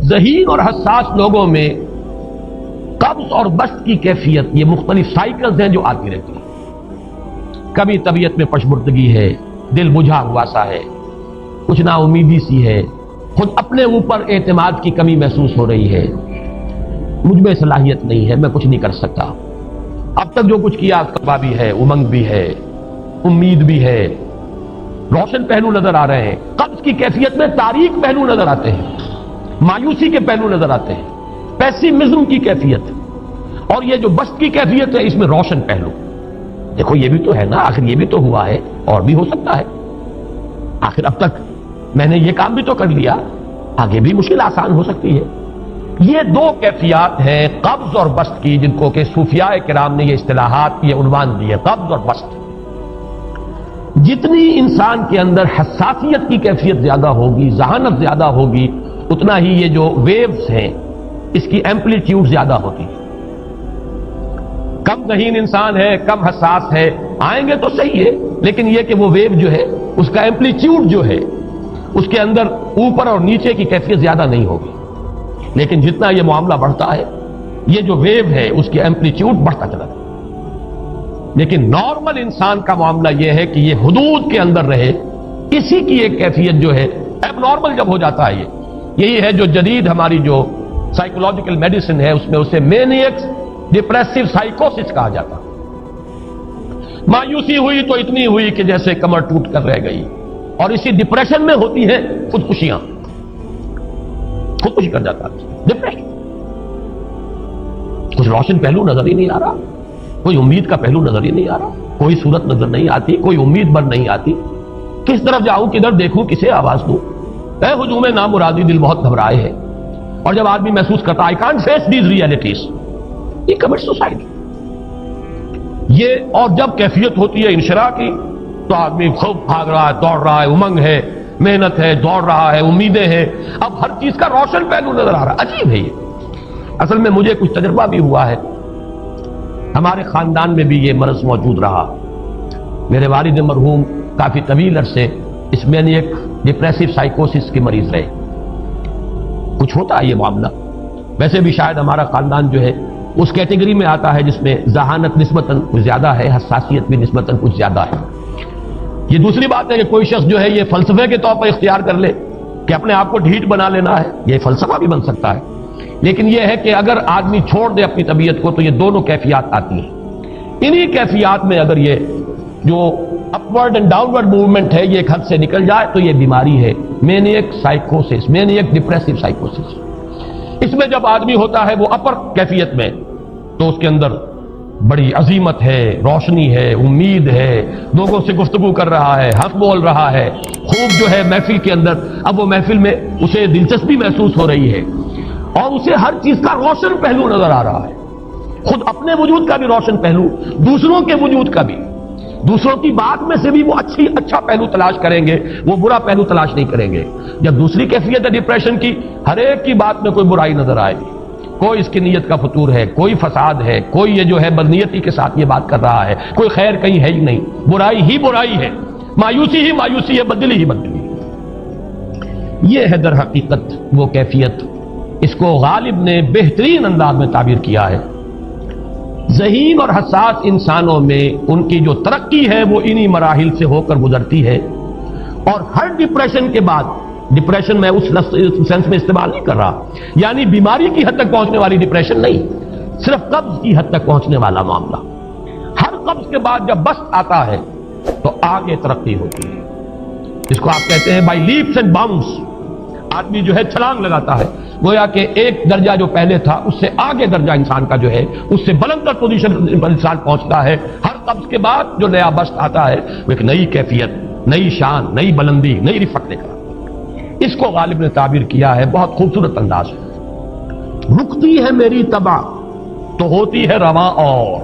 ذہین اور حساس لوگوں میں قبض اور بسط کی کیفیت، یہ مختلف سائیکلز ہیں جو آتی رہتی ہیں۔ کبھی طبیعت میں پشمردگی ہے، دل بجھا ہوا سا ہے، کچھ نا امیدی سی ہے، خود اپنے اوپر اعتماد کی کمی محسوس ہو رہی ہے، مجھ میں صلاحیت نہیں ہے، میں کچھ نہیں کر سکتا، اب تک جو کچھ کیا تباہ بھی ہے، امنگ بھی ہے، امید بھی ہے، روشن پہلو نظر آ رہے ہیں۔ قبض کی کیفیت میں تاریک پہلو نظر آتے ہیں، مایوسی کے پہلو نظر آتے ہیں، پیسیمزم کی کیفیت، اور یہ جو بسط کی کیفیت ہے اس میں روشن پہلو، دیکھو یہ بھی تو ہے نا، آخر یہ بھی تو ہوا ہے اور بھی ہو سکتا ہے، آخر اب تک میں نے یہ کام بھی تو کر لیا، آگے بھی مشکل آسان ہو سکتی ہے۔ یہ دو کیفیات ہیں قبض اور بسط کی، جن کو کہ صوفیاء کرام نے یہ اصطلاحات، یہ عنوان دیے، قبض اور بسط۔ جتنی انسان کے اندر حساسیت کی کیفیت زیادہ ہوگی، ذہانت زیادہ ہوگی، اتنا ہی یہ جو ویوز ہیں اس کی ایمپلیٹیوڈ زیادہ ہوتی ہے۔ کم ذہین انسان ہے، کم حساس ہے، آئیں گے تو صحیح ہے، لیکن یہ کہ وہ ویو جو ہے اس کا ایمپلیٹیوڈ جو ہے اس کے اندر اوپر اور نیچے کی کیفیت زیادہ نہیں ہوگی، لیکن جتنا یہ معاملہ بڑھتا ہے یہ جو ویو ہے اس کی ایمپلیٹیوڈ بڑھتا چلا جاتا ہے۔ لیکن نارمل انسان کا معاملہ یہ ہے کہ یہ حدود کے اندر رہے، اسی کی ایک کیفیت جو ہے ایب نارمل جب ہو جاتا ہے، یہی ہے جو جدید ہماری جو سائیکولوجیکل میڈیسن ہے اس میں اسے مینیکس ڈپریسو سائیکوسس کہا جاتا۔ مایوسی ہوئی تو اتنی ہوئی کہ جیسے کمر ٹوٹ کر رہ گئی، اور اسی ڈپریشن میں ہوتی ہیں خودکشیاں، خودکشی کر جاتا ہے ڈپریشن۔ کچھ روشن پہلو نظر ہی نہیں آ رہا، کوئی امید کا پہلو نظر ہی نہیں آ رہا، کوئی صورت نظر نہیں آتی، کوئی امید بن نہیں آتی، کس طرف جاؤں، کدھر دیکھوں، کسے آواز دوں، اے ہجوم نامرادی دل بہت گھبرائے ہے۔ اور جب آدمی محسوس کرتا I can't face these realities, یہ کمٹ سوسائڈ۔ یہ اور جب کیفیت ہوتی ہے انشراح کی تو آدمی خوب بھاگ رہا ہے، دوڑ رہا ہے، امنگ ہے، محنت ہے، دوڑ رہا ہے، امیدیں ہیں، اب ہر چیز کا روشن پہلو نظر آ رہا ہے۔ عجیب ہے یہ، اصل میں مجھے کچھ تجربہ بھی ہوا ہے، ہمارے خاندان میں بھی یہ مرض موجود رہا۔ میرے والد مرحوم کافی طویل عرصے اس مینیک ڈپریسو سائیکوسس کے مریض رہے۔ کچھ ہوتا ہے یہ معاملہ، ویسے بھی شاید ہمارا خاندان جو ہے اس کیٹیگری میں آتا ہے جس میں ذہانت نسبتاً کچھ زیادہ ہے، حساسیت بھی نسبتاً کچھ زیادہ ہے۔ یہ دوسری بات ہے کہ کوئی شخص جو ہے یہ فلسفے کے طور پر اختیار کر لے کہ اپنے آپ کو ڈھیٹ بنا لینا ہے، یہ فلسفہ بھی بن سکتا ہے، لیکن یہ ہے کہ اگر آدمی چھوڑ دے اپنی طبیعت کو تو یہ دونوں کیفیات آتی ہیں۔ انہی کیفیات میں اگر یہ جو اپورڈ اینڈ ڈاؤنورڈ موومنٹ ہے یہ ایک حد سے نکل جائے تو یہ بیماری ہے مینیک سائیکوسس، مینیک ڈپریسو سائیکوسس۔ اس میں جب آدمی ہوتا ہے وہ اپر کیفیت میں تو اس کے اندر بڑی عظیمت ہے، روشنی ہے، امید ہے، لوگوں سے گفتگو کر رہا ہے، حق بول رہا ہے، خوب جو ہے محفل کے اندر، اب وہ محفل میں اسے دلچسپی محسوس ہو رہی ہے اور اسے ہر چیز کا روشن پہلو نظر آ رہا ہے، خود اپنے وجود کا بھی روشن پہلو، دوسروں کے وجود کا بھی، دوسروں کی بات میں سے بھی وہ اچھا پہلو تلاش کریں گے، وہ برا پہلو تلاش نہیں کریں گے۔ جب دوسری کیفیت ہے ڈپریشن کی، ہر ایک کی بات میں کوئی برائی نظر آئے گی، کوئی اس کی نیت کا فطور ہے، کوئی فساد ہے، کوئی یہ جو ہے بدنیتی کے ساتھ یہ بات کر رہا ہے، کوئی خیر کہیں ہے ہی نہیں، برائی ہی برائی ہے، مایوسی ہی مایوسی ہے، بدلی ہی بدلی ہے۔ یہ ہے در حقیقت وہ کیفیت، اس کو غالب نے بہترین انداز میں تعبیر کیا ہے۔ ذہین اور حساس انسانوں میں ان کی جو ترقی ہے وہ انہی مراحل سے ہو کر گزرتی ہے، اور ہر ڈپریشن کے بعد، ڈپریشن میں اس سینس میں استعمال نہیں کر رہا یعنی بیماری کی حد تک پہنچنے والی ڈپریشن نہیں، صرف قبض کی حد تک پہنچنے والا معاملہ۔ ہر قبض کے بعد جب بسط آتا ہے تو آگے ترقی ہوتی ہے، اس کو آپ کہتے ہیں بائی لیپس اینڈ باؤنڈس، آدمی جو ہے چھلانگ لگاتا ہے، گویا کہ ایک درجہ جو پہلے تھا اس سے آگے درجہ انسان کا جو ہے اس سے بلندر پوزیشن پر انسان پہنچتا ہے۔ ہر قبض کے بعد جو نیا بسط آتا ہے وہ ایک نئی کیفیت، نئی شان، نئی بلندی، نئی رفعت لے کر، اس کو غالب نے تعبیر کیا ہے بہت خوبصورت انداز ہے۔ رکتی ہے میری طبع تو ہوتی ہے رواں اور،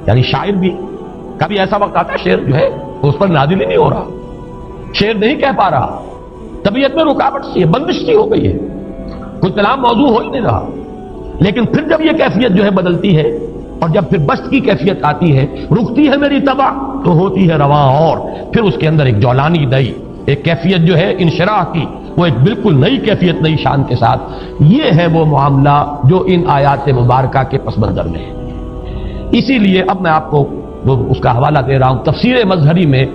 یعنی شاعر بھی کبھی ایسا وقت آتا ہے شعر جو ہے اس پر نازل ہی نہیں ہو رہا، شعر نہیں کہہ پا رہا، طبیعت میں رکاوٹ سی ہے، بندش سی ہو گئی ہے، کوئی کلام موضوع ہو ہی نہیں رہا، لیکن پھر جب یہ کیفیت جو ہے بدلتی ہے اور جب پھر بسط کی کیفیت آتی ہے، رکتی ہے میری طبع تو ہوتی ہے رواں اور، پھر اس کے اندر ایک جولانی نئی، ایک کیفیت جو ہے انشراح کی، وہ ایک بالکل نئی کیفیت، نئی شان کے ساتھ. یہ ہے وہ معاملہ جو ان آیات مبارکہ کے پس منظر میں ہے. اسی لیے اب میں آپ کو اس کا حوالہ دے رہا ہوں. تفسیر مظہری میں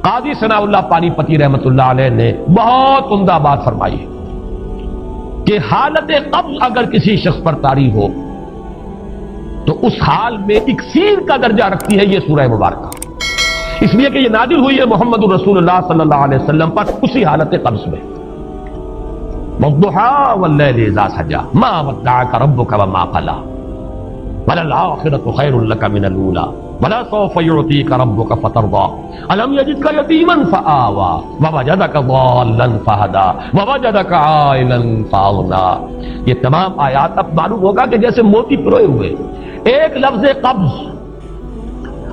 قاضی ثناء اللہ پانی پتی رحمۃ اللہ علیہ نے بہت عمدہ بات فرمائی ہے کہ حالت قبض اگر کسی شخص پر طاری ہو تو اس حال میں اکسیر کا درجہ رکھتی ہے یہ سورہ مبارکہ، اس لیے کہ یہ نازل ہوئی ہے محمد رسول اللہ صلی اللہ علیہ وسلم پر اسی حالت قبض میں. والضحى واللیل اذا سجى ما ودعك ربك وما قلى وللآخرة خير لك من الأولى ولسوف يعطيك ربك فترضى ألم يجدك يتيما فآوى ووجدك ضالا فهدى ووجدك عائلا فأغنى. یہ تمام آیات اب معلوم ہوگا کہ جیسے موتی پروئے ہوئے ایک لفظ قبض.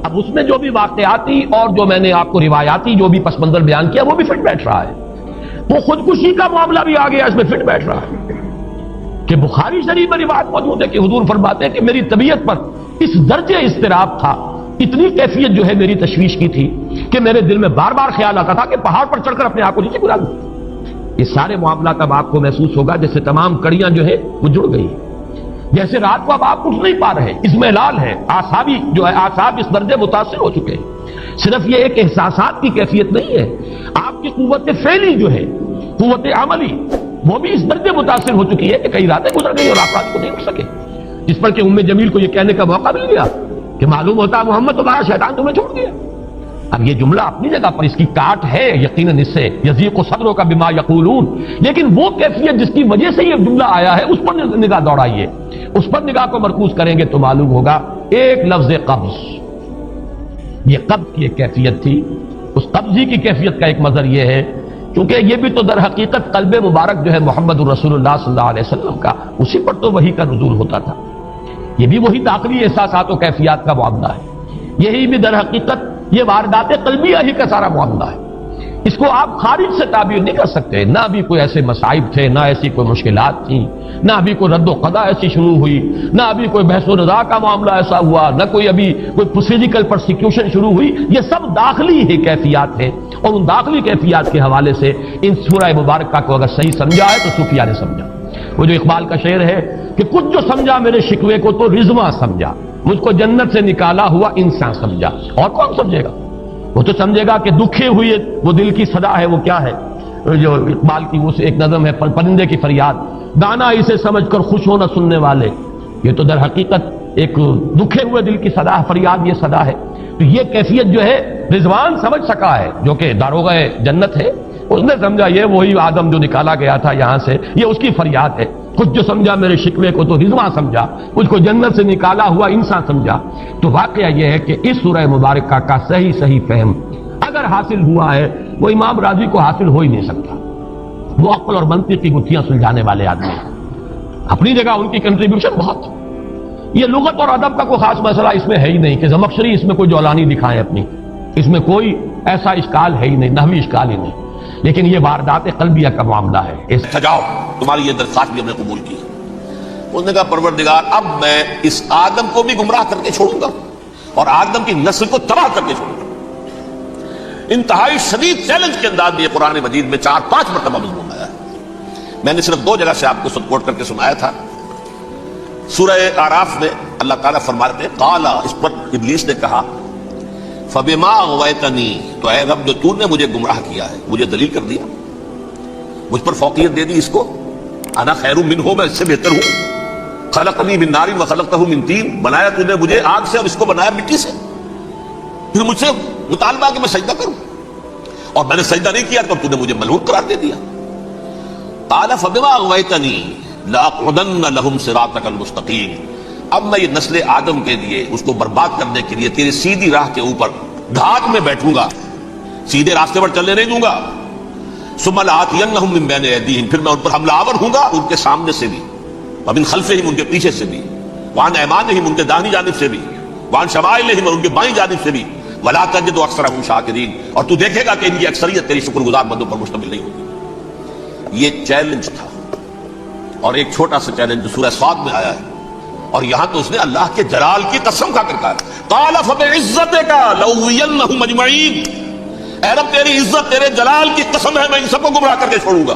اب اس میں جو بھی واقعاتی اور جو میں نے آپ کو روایاتی جو بھی پس منظر بیان کیا وہ بھی فٹ بیٹھ رہا ہے. وہ خودکشی کا معاملہ بھی آ گیا اس میں فٹ بیٹھ رہا ہے کہ بخاری شریف میں روایت موجود ہے کہ حضور فرماتے ہیں کہ میری طبیعت پر اس درجے اضطراب تھا، اتنی کیفیت جو ہے میری تشویش کی تھی کہ میرے دل میں بار بار خیال آتا تھا کہ پہاڑ پر چڑھ کر اپنے آپ کو نیچے گرا دوں. یہ سارے معاملات اب آپ کو محسوس ہوگا جیسے تمام کڑیاں جو ہے وہ جڑ گئی، جیسے رات کو اب آپ اٹھ نہیں پا رہے، اضمحلال ہے، اعصابی جو ہے اعصاب اس درجے متاثر ہو چکے ہیں. صرف یہ ایک احساسات کی کیفیت نہیں ہے، آپ کی قوت فعلی جو ہے، قوت عملی، وہ بھی اس درجے متاثر ہو چکی ہے کہ کئی راتیں گزر گئی اور آپ رات کو نہیں اٹھ سکے. جس پر کہ ام جمیل کو یہ کہنے کا موقع مل گیا کہ معلوم ہوتا محمد تمہارا شیطان تمہیں چھوڑ گیا. اب یہ جملہ اپنی جگہ پر اس کی کاٹ ہے یقیناً، اس سے یضیق صدرک بما یقولون، لیکن وہ کیفیت جس کی وجہ سے یہ جملہ آیا ہے اس پر نگاہ دوڑائیے، اس پر نگاہ کو مرکوز کریں گے تو معلوم ہوگا ایک لفظ قبض، یہ قبض کی ایک کیفیت تھی. اس قبضی کی کیفیت کا ایک مظہر یہ ہے کیونکہ یہ بھی تو در حقیقت قلب مبارک جو ہے محمد الرسول اللہ صلی اللہ علیہ وسلم کا، اسی پر تو وحی کا نزول ہوتا تھا. یہ بھی وہی داخلی احساسات و کیفیات کا معاملہ ہے. یہی بھی در حقیقت یہ واردات قلبیہ ہی کا سارا معاملہ ہے. اس کو آپ خارج سے تعبیر نہیں کر سکتے. نہ بھی کوئی ایسے مصائب تھے، نہ ایسی کوئی مشکلات تھیں، نہ ابھی کوئی رد و قضا ایسی شروع ہوئی، نہ ابھی کوئی بحث و نزاع کا معاملہ ایسا ہوا، نہ کوئی ابھی کوئی فزیکل پرسیکیوشن شروع ہوئی. یہ سب داخلی ہی کیفیات ہیں اور ان داخلی کیفیات کے حوالے سے ان سورہ مبارکہ کو اگر صحیح سمجھا ہے تو صوفیاء نے سمجھا. وہ جو اقبال کا شعر ہے کہ کچھ جو سمجھا میرے شکوے کو تو رضواں سمجھا، مجھ کو جنت سے نکالا ہوا انسان سمجھا. اور کون سمجھے گا؟ وہ تو سمجھے گا کہ دکھے ہوئے وہ دل کی صدا ہے. وہ کیا ہے جو اقبال کی وہ ایک نظم ہے، پرندے کی فریاد، دانا اسے سمجھ کر خوش ہونا سننے والے. یہ تو در حقیقت ایک دکھے ہوئے دل کی صدا، فریاد یہ صدا ہے. تو یہ کیفیت جو ہے رضوان سمجھ سکا ہے جو کہ داروغہ جنت ہے، اس نے سمجھا یہ وہی آدم جو نکالا گیا تھا یہاں سے، یہ اس کی فریاد ہے. کچھ جو سمجھا میرے شکوے کو تو رضواں سمجھا، مجھ کو جنت سے نکالا ہوا انسان سمجھا. تو واقعہ یہ ہے کہ اس سورہ مبارکہ کا صحیح فہم اگر حاصل ہوا ہے وہ امام راضی کو حاصل ہو ہی نہیں سکتا. وہ عقل اور منطق کی گتھیاں سلجھانے والے آدمی ہیں، اپنی جگہ ان کی کنٹریبیوشن بہت. یہ لغت اور ادب کا کوئی خاص مسئلہ اس میں ہے ہی نہیں کہ زمخشری اس میں کوئی جولانی دکھائیں اپنی، اس میں کوئی ایسا اشکال ہے ہی نہیں، نحوی اشکال ہی نہیں. لیکن یہ واردات قلبیہ کا معاملہ ہے. جاؤ تمہاری یہ درخواست بھی ہم نے قبول کی. اس نے کہا پروردگار اب میں اس آدم کو بھی گمراہ کر کے چھوڑوں گا اور آدم کی نسل کو تباہ کر کے چھوڑوں گا. انتہائی شدید چیلنج کے انداز میں یہ قرآن مجید میں 4-5 مرتبہ مضمون آیا ہے. میں نے صرف 2 جگہ سے آپ کو کوٹ کر کے سنایا تھا. سورہ اعراف میں اللہ تعالیٰ فرماتے ہیں قالا، اس پر ابلیس نے کہا فبما اغویتنی، تو اے رب جو تو نے مجھے گمراہ کیا ہے، مجھے دلیل کر دیا، مجھ پر فوقیت دے دی اس کو، انا خیر منہ، میں اس سے بہتر ہوں، خلقنی من نار وخلقتہ من طین، بنایا تو نے مجھے آگ سے اور اس کو بنایا مٹی سے، پھر مجھ سے مطالبہ کہ میں سجدہ کروں اور میں نے سجدہ نہیں کیا تو تو نے مجھے ملعون قرار دے دیا. قال فبما اغویتنی لاقعدن لهم صراطک المستقیم، اب میں یہ نسل آدم کے لیے اس کو برباد کرنے کے لیے تیرے سیدھی راہ کے اوپر گھات میں بیٹھوں گا، سیدھے راستے پر چلنے نہیں دوں گا. ثم لآتینہم من بین ایدیہم، پھر میں ان پر حملہ آور ہوں گا ان کے سامنے سے بھی، ومن خلفہم ان کے پیچھے سے بھی، وعن ایمانہم ان کے داہنی جانب سے بھی، وعن شمائلہم اور ان کے بائیں جانب سے بھی، ولا تجد اکثرہم شاکرین، اور تو دیکھے گا کہ ان کی اکثریت تیری شکر گزار بندوں پر مشتمل نہیں ہوگی. یہ چیلنج تھا. اور ایک چھوٹا سا چیلنج جو سورہ صاد میں آیا ہے، اور یہاں تو اس نے اللہ کے جلال کی قسم کھا کر کہا قال فبعزتک لأغوینہم اجمعین، اے رب تیری عزت تیرے جلال کی قسم ہے میں ان سب کو گمراہ کر کے چھوڑوں گا.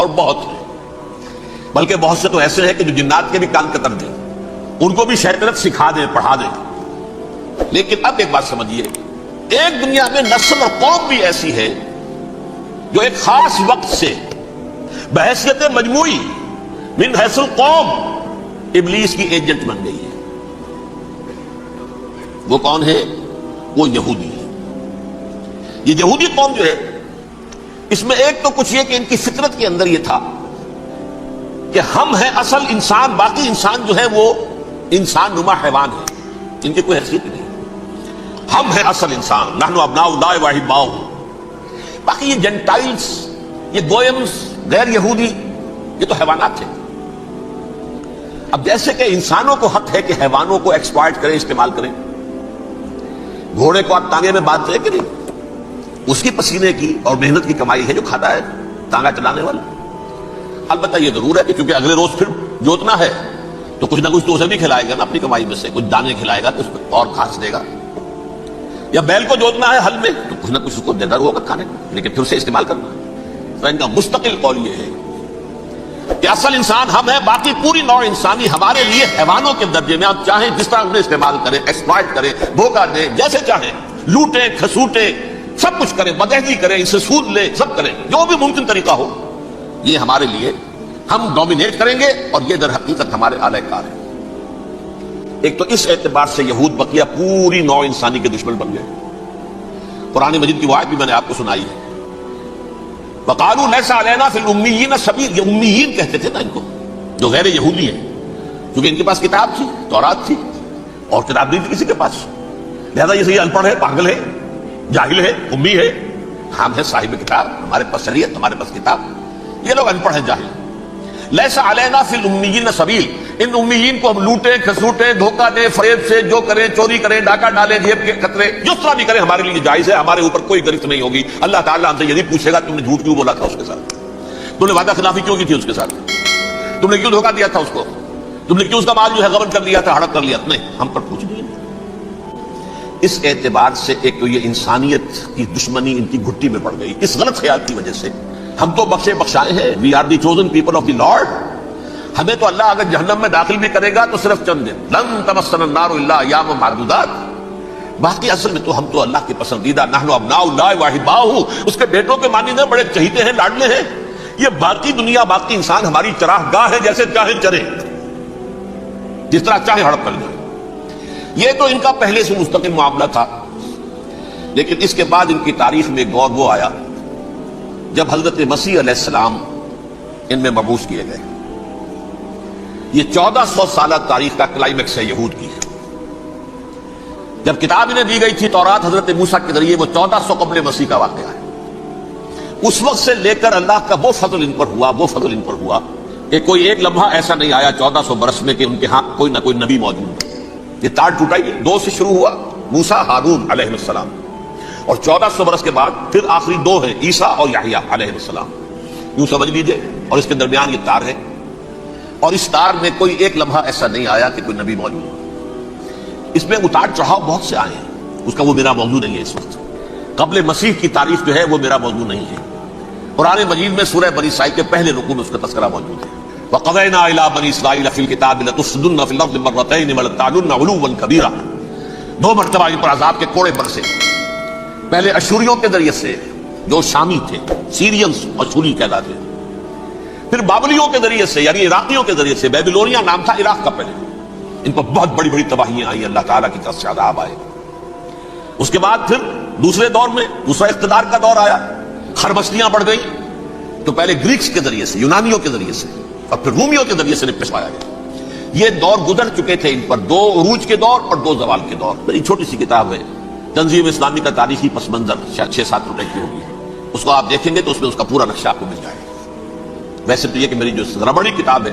اور بہت ہیں، بلکہ بہت سے تو ایسے ہیں کہ جو جنات کے بھی کان کتر دیں، ان کو بھی شیطنت سکھا دیں، پڑھا دیں۔ لیکن اب ایک بات سمجھیے، ایک دنیا میں نسل اور قوم بھی ایسی ہے جو ایک خاص وقت سے بحیثیت مجموعی من حیث القوم ابلیس کی ایجنٹ بن گئی ہے۔ وہ کون ہے؟ وہ یہودی ہے۔ یہ یہودی قوم جو ہے، اس میں ایک تو کچھ یہ کہ ان کی فطرت کے اندر یہ تھا کہ ہم ہیں اصل انسان، باقی انسان جو ہے وہ انسان نما حیوان ہے، ان کی کوئی حیثیت نہیں۔ ہم ہیں اصل انسان، نحن ابناء اللہ واحباؤہ۔ باقی یہ جنٹائلز، یہ گوئمز، غیر یہودی، یہ تو حیوانات تھے۔ اب جیسے کہ انسانوں کو حق ہے کہ حیوانوں کو ایکسپلائٹ کریں، استعمال کریں، گھوڑے کو آپ تانگے میں باندھتے ہیں کہ نہیں؟ اس کی پسینے کی اور محنت کی کمائی ہے جو کھاتا ہے تانگا چلانے والا۔ البتہ یہ ضرور ہے کہ چونکہ اگلے روز پھر جوتنا ہے تو کچھ نہ کچھ تو اسے بھی کھلائے گا نا، اپنی کمائی میں سے کچھ دانے کھلائے گا تو اس کو اور گھاس دے گا، یا بیل کو جوتنا ہے ہل میں تو کچھ نہ کچھ اس کو دینا ہوگا کھانے کو، لیکن پھر اسے استعمال کرنا ہے۔ تو ان کا مستقل قول یہ ہے کہ اصل انسان ہم ہیں، باقی پوری نوع انسانی ہمارے لیے حیوانوں کے درجے میں، آپ چاہیں جس طرح انہیں استعمال کریں، ایکسپلائٹ کریں، دھوکہ دیں، جیسے چاہیں، لوٹیں کھسوٹیں، سب کچھ کریں، بدہضی کریں، اسے سود لیں، سب کریں، جو بھی ممکن طریقہ ہو، یہ ہمارے لیے، ہم ڈومینیٹ کریں گے، اور یہ در حقیقت ہمارے اعلی کار ہے۔ ایک تو اس اعتبار سے یہود بقیہ پوری نوع انسانی کے دشمن بن گئے۔ قرآن مجید کی وہ آیت بھی میں نے آپ کو سنائی ہے، وقالوا لیس علینا فی الامیین سبیل، یہ امیین کہتے تھے نا ان کو، جو غیر یہودی ہیں، کیونکہ ان کے پاس کتاب تھی، تورات تھی، اور کتاب نہیں تھی کسی کے پاس، لہذا یہ ان پڑھ ہے، پاگل ہے، جاہل ہے، امی ہے، ہم ہیں صاحب کتاب، ہمارے پاس شریعت، ہمارے پاس کتاب، یہ لوگ ان پڑھ ہیں، جاہل۔ لیس علینا فی الامیین سبیل، ان امیین کو ہم لوٹیں کھسوٹیں، دھوکہ دیں، فریب سے جو کریں، چوری کریں، ڈاکہ ڈالیں، جیب کے خطرے، جس طرح بھی کریں ہمارے لیے جائز ہے، ہمارے اوپر کوئی گرفت نہیں ہوگی۔ اللہ تعالیٰ ہم سے یہ نہیں پوچھے گا تم نے جھوٹ کیوں بولا تھا اس کے ساتھ، تم نے وعدہ خلافی کیوں کی تھی اس کے ساتھ، تم نے کیوں دھوکہ دیا تھا اس کو، تم نے کیوں اس کا مال جو ہے غبن کر لیا تھا، ہڑپ کر لیا تھا، نہیں، ہم پر کچھ نہیں۔ اس اعتبار سے ایک تو یہ انسانیت کی دشمنی ان کی گھٹی میں پڑ گئی، اس غلط خیال کی وجہ سے۔ ہم تو بخشے بخشائے ہیں، we are the chosen people of the Lord, ہمیں تو اللہ اگر جہنم میں داخل بھی کرے گا تو صرف چند دن، لن تمسنا النار الا ایاما معدودات، باقی اصل میں تو ہم تو اللہ کے پسندیدہ، نحن ابناء اللہ واحباؤہ، اس کے بیٹوں کے مانندے بڑے چہیتے ہیں، لاڈلے ہیں۔ یہ باقی دنیا، باقی انسان ہماری چراہ گاہ ہے، جیسے چاہے چرے، جس طرح چاہے ہڑپ کر جائے۔ یہ تو ان کا پہلے سے مستقل معاملہ تھا، لیکن اس کے بعد ان کی تاریخ میں ایک دور وہ آیا جب حضرت مسیح علیہ السلام ان میں مبعوث کیے گئے۔ یہ 1400 سالہ تاریخ کا کلائمیکس ہے یہود کی۔ جب کتاب انہیں دی گئی تھی تورات حضرت موسیٰ کے ذریعے، وہ 1400 قبل مسیح کا واقعہ ہے۔ اس وقت سے لے کر اللہ کا وہ فضل ان پر ہوا، وہ فضل ان پر ہوا کہ کوئی ایک لمحہ ایسا نہیں آیا 1400 برس میں کہ ان کے ہاں کوئی نہ کوئی نبی موجود۔ یہ تار ٹوٹا ہی، 2 سے شروع ہوا، موسیٰ، ہارون علیہ السلام، اور 1400 برس کے بعد پھر آخری 2 ہیں، عیسیٰ اور یحییٰ علیہ السلام، یوں سمجھ لیجئے، اور اس کے درمیان یہ تار ہے، اور اس تار میں کوئی ایک لمحہ ایسا نہیں آیا کہ کوئی نبی موجود ہو۔ اس میں اتار چڑھاؤ بہت سے آئے ہیں، اس کا وہ میرا موضوع نہیں ہے اس وقت۔ قبل مسیح کی تاریخ جو ہے وہ میرا موضوع نہیں ہے۔ قرآن مجید میں سورہ بنی اسرائیل کے پہلے رکوع میں اس کا تذکرہ موجود ہے، وَقَضَيْنَا إِلَىٰ بَنِي إِسْرَائِيلَ فِي الْكِتَابِ لَتُفْسِدُنَّ فِي الْأَرْضِ مَرَّتَيْنِ وَلَتَعْلُنَّ عُلُوًّا كَبِيرًا، 2 مرتبہ ان پر عذاب کے کوڑے برسے، پہلے اشوریوں کے ذریعے سے جو شامی تھے، سیرینز اشوری کہلاتے، پھر بابلیوں کے ذریعے سے، یعنی عراقیوں کے ذریعے سے، بیبلونیا نام تھا عراق کا پہلے، ان پر بہت بڑی بڑی تباہیاں آئی، اللہ تعالیٰ کی طرف سے عذاب آئے۔ اس کے بعد پھر دوسرے دور میں دوسرا اقتدار کا دور آیا، خرمسلیاں بڑھ گئی، تو پہلے گریکس کے ذریعے سے، یونانیوں کے ذریعے سے، اور پھر رومیوں کے ذریعے سے نپٹوایا گیا۔ یہ دور گزر چکے تھے ان پر، 2 عروج کے دور اور 2 زوال کے دور۔ میری چھوٹی سی کتاب ہے تنظیم اسلامی کا تاریخی پس منظر، 6-7 روپے کی ہوگی، اس کو آپ دیکھیں گے تو اس میں اس کا پورا نقشہ آپ کو مل جائے گا۔ ویسے تو یہ کہ میری جو ربڑی کتاب ہے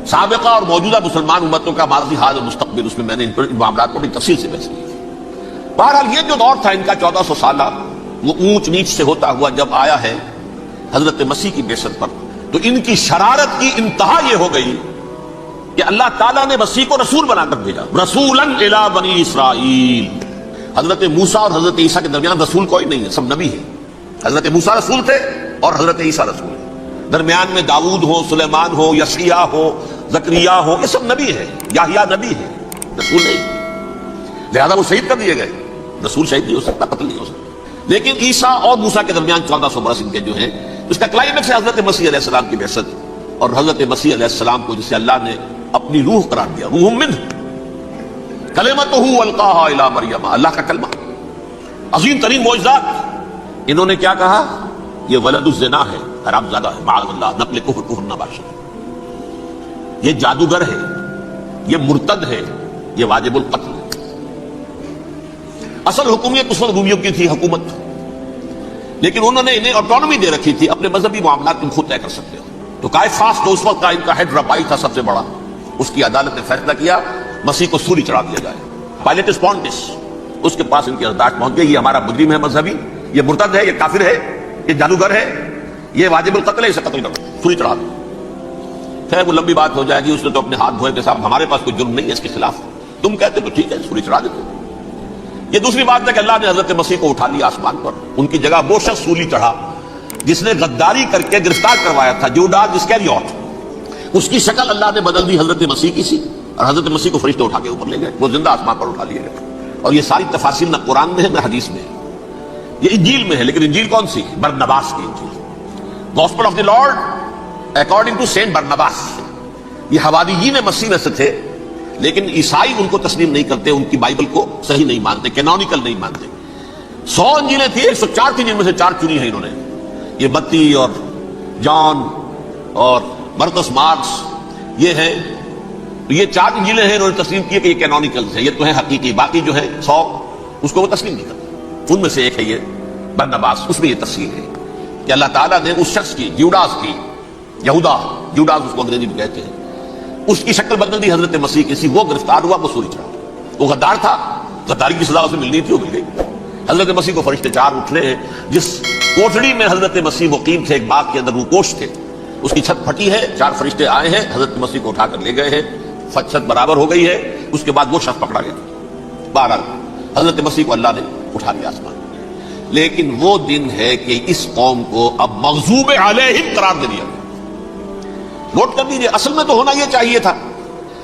سابقہ اور موجودہ مسلمان امتوں کا ماضی، حال اور مستقبل، اس میں میں نے ان معاملات کو بڑی تفصیل سے بحث کی۔ بہرحال یہ جو دور تھا ان کا 1400 سالہ، وہ اونچ نیچ سے ہوتا ہوا جب آیا ہے حضرت مسیح کی بعثت پر، تو ان کی شرارت کی انتہا یہ ہو گئی کہ اللہ تعالیٰ نے مسیح کو رسول بنا کر بھیجا، رسولاً الی بنی اسرائیل۔ حضرت موسیٰ اور حضرت عیسیٰ کے درمیان رسول کوئی نہیں ہے، سب نبی ہیں۔ حضرت موسیٰ رسول تھے اور حضرت عیسیٰ رسول ہیں۔ درمیان میں داؤد ہو، سلیمان ہو، یحییٰ ہو، زکریا ہو، یہ سب نبی ہے. یحییٰ نبی ہے، رسول نہیں، لہذا وہ شہید کر دیے گئے. رسول شہید نہیں ہو سکتا، قتل نہیں ہو سکتا. لیکن عیسیٰ اور موسیٰ کے درمیان 1400 برس ان کے جو ہیں، اس کا کلائمیکس ہے حضرت مسیح علیہ السلام کی بعثت، اور حضرت مسیح علیہ السلام کو جسے اللہ نے اپنی روح قرار دیا، روح منہ، کلمتہ القاہا الی مریم، اللہ کا کلمہ. عظیم ترین معجزات. انہوں نے کیا کہا؟ یہ ولد الزنا ہے، حرام زادہ ہے، معاذ اللہ، نقل کفر نباشر، یہ جادوگر ہے، یہ مرتد ہے، یہ واجب القتل ہے. اصل حکومت اس وقت رومیوں کی تھی حکومت، لیکن انہوں نے انہیں آٹونومی دے رکھی تھی، اپنے مذہبی معاملات تم خود طے کر سکتے ہو. تو کائفاس تو اس وقت کا ان کا ہیڈ ربائی تھا سب سے بڑا، اس کی عدالت نے فیصلہ کیا مسیح کو سولی چڑھا دیا جائے. پائلیٹس پونٹس اس کے پاس ان کی یادداشت پہنچ گئی، یہ ہمارا مجرم ہے مذہبی، یہ مرتد ہے، یہ کافر ہے، یہ جادوگر ہے، یہ واجب القتل ہے، اسے قتل کرو، سولی چڑھا دو. خیر وہ لمبی بات ہو جائے گی. اس نے تو اپنے ہاتھ دھوئے کہ صاحب ہمارے پاس کوئی جرم نہیں ہے اس کے خلاف، تم کہتے تو ٹھیک ہے سولی چڑھا دیتے. یہ دوسری بات ہے کہ اللہ نے حضرت مسیح کو اٹھا لیا آسمان پر، ان کی جگہ وہ شخص سولی چڑھا جس نے غداری کر کے گرفتار کروایا تھا، جوڈاس اسکریوت. اس کی شکل اللہ نے بدل دی حضرت مسیح کی سی، اور حضرت مسیح کو فرشتے اٹھا کے اوپر لے گئے، وہ زندہ آسمان پر اٹھا لیے گئے. اور یہ ساری تفاصیل نہ قرآن میں ہے نہ حدیث میں ہے، یہ انجیل میں ہے. لیکن انجیل کون سی؟ برنباس کی انجیل، gospel of the Lord according to saint Barnabas. یہ حواریین مسیح میں سے تھے، لیکن عیسائی ان کو تسلیم نہیں کرتے، ان کی بائبل کو صحیح نہیں مانتے، کینونیکل نہیں مانتے. 100 انجیلیں تھیں، 104 تھیں، جن میں سے 4 چنی ہیں انہوں نے. یہ متی اور جان اور مرقس مارکس یہ ہیں، یہ 4 انجیلیں ہیں، انہوں نے تسلیم کی کہ یہ کینونیکلز ہیں، یہ تو ہیں حقیقی. باقی جو ہے 100 اس کو وہ تسلیم نہیں کرتے. ان میں سے ایک ہے یہ برنباس. اس میں یہ تفصیل ہے کہ اللہ تعالیٰ نے اس شخص کی، جوڈاس کی، یہودا جوڈاس اس کو انگریزی میں کہتے ہیں، اس کی شکل بدل دی حضرت مسیح کی سی. وہ گرفتار ہوا، وہ سولی چڑھا. وہ غدار تھا، غداری کی سزا اسے ملنی تھی، وہ مل گئی. حضرت مسیح کو فرشتے 4 اٹھنے ہیں. جس کوٹڑی میں حضرت مسیح مقیم تھے، ایک باغ کے اندر روپوش تھے، اس کی چھت پھٹی ہے، 4 فرشتے آئے ہیں، حضرت مسیح کو اٹھا کر لے گئے ہیں، چھت برابر ہو گئی ہے. اس کے بعد وہ شخص پکڑا گیا. بہرحال حضرت مسیح کو اللہ نے اٹھا لیا آسمان. لیکن وہ دن ہے کہ اس قوم کو اب مغضوب علیہم قرار دے دیا. نوٹ کر دیجیے، اصل میں تو ہونا یہ چاہیے تھا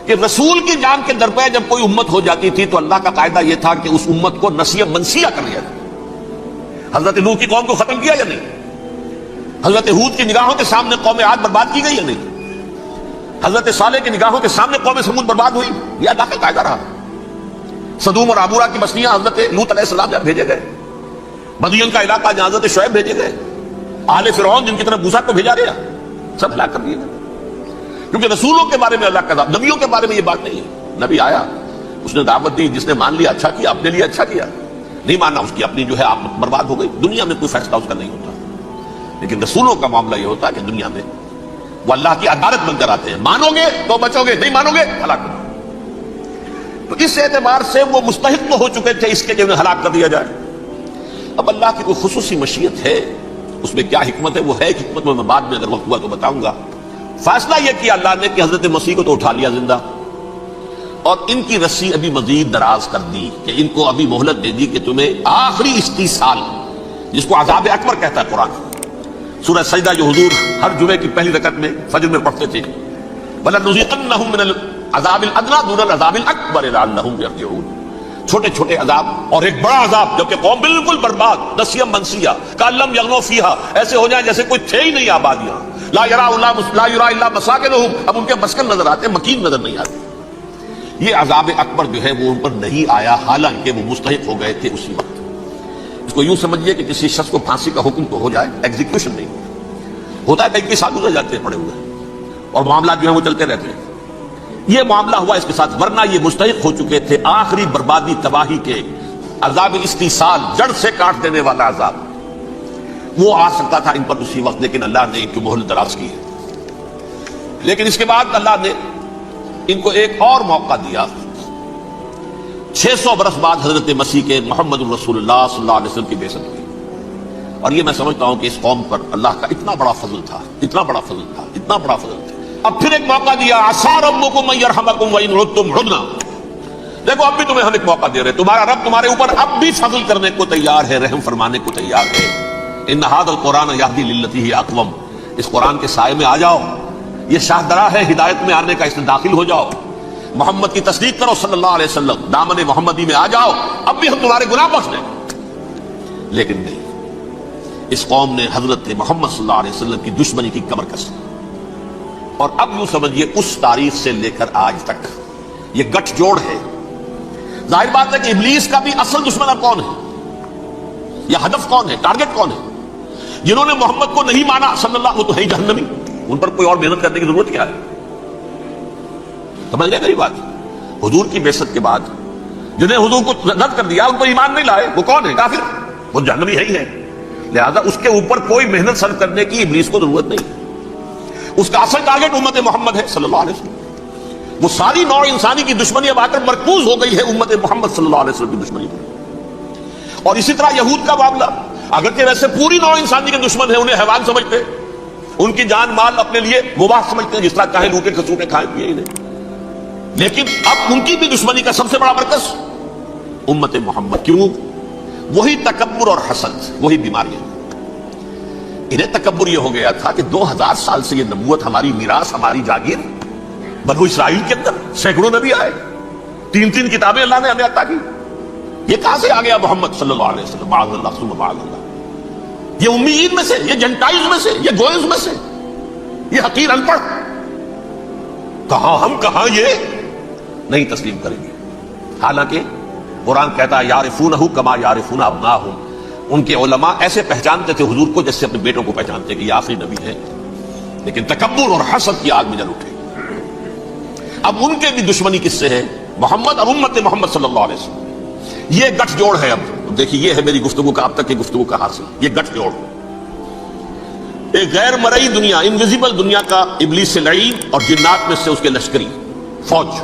کہ رسول کی جان کے درپے جب کوئی امت ہو جاتی تھی تو اللہ کا قاعدہ یہ تھا کہ اس امت کو نسیہ منسیہ کر لیا جائے. حضرت نوح کی قوم کو ختم کیا یا نہیں؟ حضرت ہود کی نگاہوں کے سامنے قوم عاد برباد کی گئی یا نہیں؟ حضرت صالح کی نگاہوں کے سامنے قوم سمود برباد ہوئی. یہ اللہ کا قاعدہ رہا. سدوم اور عمورہ کی بستیاں حضرت لوط علیہ السلام جب بھیجے گئے، مدین کا علاقہ جہاں حضرت شعیب بھیجے گئے، آل فرعون جن کی طرف موسیٰ کو بھیجا گیا، سب ہلاک کر دیے گئے. کیونکہ رسولوں کے بارے میں اللہ کا، نبیوں کے بارے میں یہ بات نہیں ہے. نبی آیا، اس نے دعوت دی، جس نے مان لیا اچھا کیا، اپنے لیے اچھا کیا، نہیں ماننا اس کی اپنی جو ہے آپ برباد ہو گئی. دنیا میں کوئی فیصلہ اس کا نہیں ہوتا، لیکن رسولوں کا معاملہ یہ ہوتا ہے کہ دنیا میں وہ اللہ کی عدالت بن کر آتے ہیں. مانو گے تو بچو گے، نہیں مانو گے ہلاک کر دو. تو اس اعتبار سے وہ مستحق تو ہو چکے تھے اس کے کہ انہیں ہلاک کر دیا جائے. اب اللہ کی کوئی خصوصی مشیت ہے، اس میں کیا حکمت ہے، وہ ہے حکمت میں بعد میں اگر وقت ہوا تو بتاؤں گا. فیصلہ یہ کیا اللہ نے کہ حضرت مسیح کو تو اٹھا لیا زندہ، اور ان کی رسی ابھی مزید دراز کر دی، کہ ان کو ابھی مہلت دے دی کہ تمہیں آخری استیصال، جس کو عذاب اکبر کہتا ہے قرآن. سورہ سجدہ جو حضور ہر جمعے کی پہلی رکعت میں فجر میں پڑھتے تھے، وَلَنُذِيقَنَّهُم مِّنَ الْعَذَابِ الْأَدْنَىٰ دُونَ الْعَذَابِ الْأَكْبَرِ لَعَلَّهُمْ يَرْجِعُونَ. چھوٹے چھوٹے عذاب اور ایک بڑا عذاب، جبکہ قوم بالکل برباد، نسیہ منسیہ، کَأَلَّمْ يَغْنَوْا فِيهَا، ایسے ہو جائیں جیسے کوئی تھے ہی نہیں آبادیاں. لا يرى الا مساکنہم، اب ان کے مسکن نظر آتے، مکین نظر نہیں آتے. یہ عذاب اکبر جو ہے وہ ان پر نہیں آیا، حالانکہ وہ مستحق ہو گئے تھے اسی وقت. اس کو یوں سمجھیے کہ کسی شخص کو پھانسی کا حکم تو ہو جائے، ایگزیکیوشن نہیں ہوتا ہے، کئی سال گزر جاتے ہیں پڑے ہوئے، اور معاملات جو ہیں وہ چلتے رہتے ہیں. یہ معاملہ ہوا اس کے ساتھ، ورنہ یہ مستحق ہو چکے تھے آخری بربادی تباہی کے عذاب استیصال، جڑ سے کاٹ دینے والا عذاب. وہ آ سکتا تھا ان پر اسی وقت، لیکن اللہ نے ان کی مہلت دراز کی ہے. لیکن اس کے بعد اللہ نے ان کو ایک اور موقع دیا. 600 برس بعد حضرت مسیح کے محمد رسول اللہ صلی اللہ علیہ وسلم کی بعثت ہوئی، اور یہ میں سمجھتا ہوں کہ اس قوم پر اللہ کا اتنا بڑا فضل تھا، اتنا بڑا فضل تھا، اتنا بڑا فضل تھا. اب پھر ایک موقع دیا، عسیٰ ربکم ان یرحمکم وان عدتم عدنا. دیکھو اب بھی تمہیں ہم ایک موقع دے رہے، تمہارا رب تمہارے اوپر اب بھی فضل کرنے کو تیار ہے، رحم فرمانے کو تیار ہے. ان ھذا القرآن یہدی للتی ہی اقوم. اس قرآن کے سائے میں آ جاؤ، یہ شاہدرہ ہے ہدایت میں آنے کا، اس میں داخل ہو جاؤ، محمد کی تصدیق کرو صلی اللہ علیہ وسلم، دامن محمدی میں آ جاؤ، اب بھی ہم تمہارے گناہ بخش دیں۔ لیکن نہیں، اس قوم نے حضرت محمد صلی اللہ علیہ وسلم کی دشمنی کی کمر کسی، اور اب یوں سمجھیے اس تاریخ سے لے کر آج تک یہ گٹھ جوڑ ہے۔ ظاہر بات ہے کہ ابلیس کا بھی اصل دشمن اب کون ہے، یا ہدف کون ہے، ٹارگٹ کون ہے؟ جنہوں نے محمد کو نہیں مانا صلی اللہ، وہ تو ہے ہی جہنمی، ان پر کوئی اور محنت کرنے کی ضرورت کیا ہے؟ سمجھ گئے میری بات؟ حضور کی بعثت کے بعد جنہیں حضور کو رد کر دیا، ان کو ایمان نہیں لائے، وہ کون ہے؟ کافر، وہ جہنمی ہے ہی ہے۔ لہذا اس کے اوپر کوئی محنت صرف کرنے کی ابلیس کو ضرورت نہیں، اس کا اصل ٹارگٹ امت محمد ہے صلی اللہ علیہ وسلم۔ وہ ساری نوع انسانی کی دشمنی اب آ کر مرکوز ہو گئی ہے امت محمد صلی اللہ علیہ وسلم کی دشمنی پر۔ اور اسی طرح یہود کا معاملہ، اگرچہ ویسے پوری نوع انسانی کے دشمن ہیں، انہیں حیوان سمجھتے، ان کی جان مال اپنے لیے مباح سمجھتے ہیں، جس طرح چاہے لوٹے کھسوٹے کھائیں پیے انہیں، لیکن اب ان کی بھی دشمنی کا سب سے بڑا مرکز امت محمد۔ کیوں؟ وہی تکبر اور حسد، وہی بیماریاں۔ انہیں تکبر یہ ہو گیا تھا کہ 2000 سال سے یہ نبوت ہماری میراث، ہماری جاگیر، بنو اسرائیل کے اندر سینکڑوں نبی آئے، 3 کتابیں اللہ نے ہمیں عطا کی، یہ کہاں سے آ گیا محمد صلی اللہ علیہ وسلم؟ معاذ اللہ ثم معاذ اللہ، یہ امیین میں سے، یہ جنٹائلز میں سے، یہ گوئز میں سے، یہ حقیر ان پڑھ، کہاں ہم کہاں یہ نہیں تسلیم کریں گے۔ حالانکہ قرآن کہتا ہے یعرفونہ کما یعرفون ابناہم، ان کے علماء ایسے پہچانتے تھے حضور کو جیسے اپنے بیٹوں کو پہچانتے کہ یہ آخری نبی ہے، لیکن تکبر اور حسد کی آگ میں جل اٹھے۔ اب ان کے بھی دشمنی کس سے ہے؟ محمد اور امت محمد صلی اللہ علیہ وسلم۔ یہ گٹھ جوڑ ہے۔ اب دیکھیے، یہ ہے میری گفتگو کا اب تک کی گفتگو کا حاصل، یہ گٹھ جوڑ، ایک غیر مرئی دنیا، انویزیبل دنیا کا ابلیس سے لعین اور جنات میں سے اس کے لشکری فوج،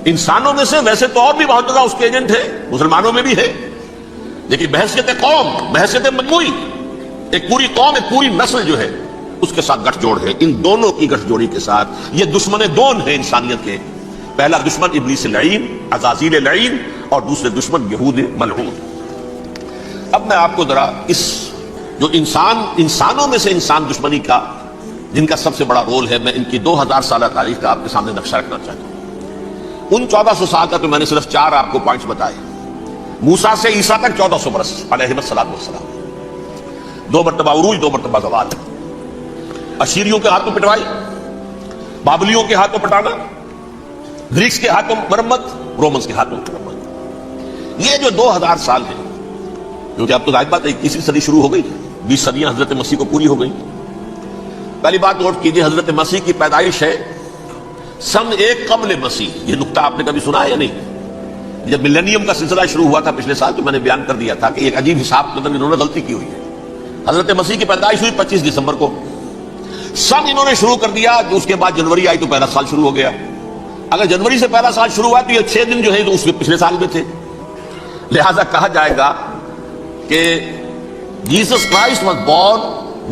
انسانوں میں سے ویسے تو اور بھی بہت زیادہ اس کے ایجنٹ ہیں، مسلمانوں میں بھی ہے، لیکن بحیثیت قوم، بحیثیت مجموعی، ایک پوری قوم، ایک پوری نسل جو ہے اس کے ساتھ گٹھ جوڑ ہے۔ ان دونوں کی گٹھ جوڑی کے ساتھ یہ دشمن دون ہیں انسانیت کے، پہلا دشمن ابلیس لعین، عزازیل لعین، اور دوسرے دشمن یہود ملعون۔ اب میں آپ کو ذرا اس جو انسانوں میں سے انسان دشمنی کا جن کا سب سے بڑا رول ہے، میں ان کی 2000 سالہ تاریخ کا آپ کے سامنے نقشہ رکھنا چاہتا ہوں۔ ان 1400 سال کا تو میں نے صرف 4 آپ کو پوائنٹس بتائے۔ موسیٰ سے عیسیٰ تک 1400 برس علیہ السلام، 2 مرتبہ عروج، 2 مرتبہ زوال، اشیریوں کے ہاتھوں پٹوائی، بابلیوں کے ہاتھوں پٹانا، گریکس کے ہاتھوں مرمت، رومنس کے ہاتھوں مرمت۔ یہ جو 2000 سال ہیں، کیونکہ اب تو ظاہر بات ہے 21ویں صدی شروع ہو گئی، 20 صدیاں حضرت مسیح کو پوری ہو گئی۔ پہلی بات نوٹ کیجئے، حضرت مسیح کی پیدائش ہے سن 1 قبل مسیح۔ یہ نقطہ آپ نے کبھی سنا ہے یا نہیں؟ جب ملینیم کا سلسلہ شروع ہوا تھا پچھلے سال، تو میں نے بیان کر دیا تھا کہ ایک عجیب حساب کے اندر انہوں نے غلطی کی ہوئی ہے۔ حضرت مسیح کی پیدائش ہوئی 25 دسمبر کو، سن انہوں نے شروع کر دیا کہ اس کے بعد جنوری آئی تو پہلا سال شروع ہو گیا۔ اگر جنوری سے پہلا سال شروع ہوا تو یہ 6 دن جو ہے تو اس پچھلے سال میں تھے، لہذا کہا جائے گا کہ Jesus Christ was born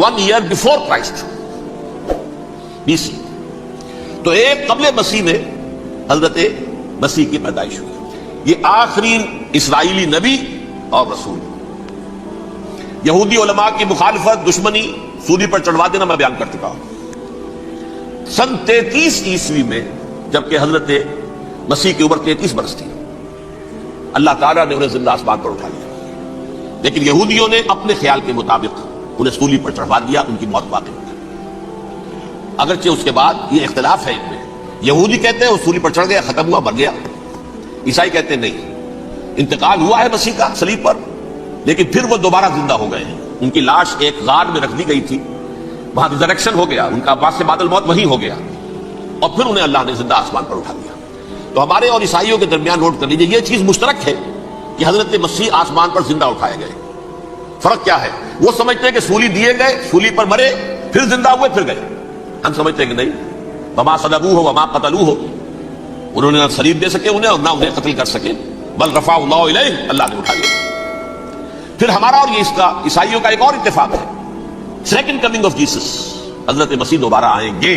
1 year before Christ، BC۔ تو 1 قبل مسیح میں حضرت مسیح کی پیدائش ہوئی۔ یہ آخری اسرائیلی نبی اور رسول۔ یہودی علماء کی مخالفت، دشمنی، سولی پر چڑھوا دینا میں بیان کر چکا ہوں۔ سن 33 عیسوی میں، جبکہ حضرت مسیح کی عمر 33 برس تھی، اللہ تعالیٰ نے انہیں زندہ آسمان پر اٹھا لیا، لیکن یہودیوں نے اپنے خیال کے مطابق انہیں سولی پر چڑھوا دیا، ان کی موت واقع ہو گئی۔ اگرچہ اس کے بعد یہ اختلاف ہے ان میں، یہودی کہتے ہیں وہ سولی پر چڑھ گیا، ختم ہوا، مر گیا، عیسائی کہتے ہیں نہیں، انتقال ہوا ہے مسیح کا صلیب پر، لیکن پھر وہ دوبارہ زندہ ہو گئے ہیں۔ ان کی لاش ایک غار میں رکھ دی گئی تھی، وہاں ریزریکشن ہو گیا، ان کا عباس سے بعد الموت وہیں ہو گیا، اور پھر انہیں اللہ نے زندہ آسمان پر اٹھا دیا۔ تو ہمارے اور عیسائیوں کے درمیان نوٹ کر لیجیے، یہ چیز مشترک ہے کہ حضرت مسیح آسمان پر زندہ اٹھائے گئے۔ فرق کیا ہے؟ وہ سمجھتے ہیں کہ سولی دیے گئے، سولی پر مرے، پھر زندہ ہوئے، پھر گئے۔ ہم سمجھتے ہیں کہ نہیں، وما صلبوہ وما قتلوہ، انہوں نے نہ صلیب دے سکے انہیں اور نہ انہیں قتل کر سکے، بل رفع اللہ الیہ، اللہ نے اٹھا لیا۔ پھر ہمارا اور یہ اس کا عیسائیوں کا ایک اور اتفاق ہے، سیکنڈ کمنگ آف جیسس، حضرت مسیح دوبارہ آئیں گے،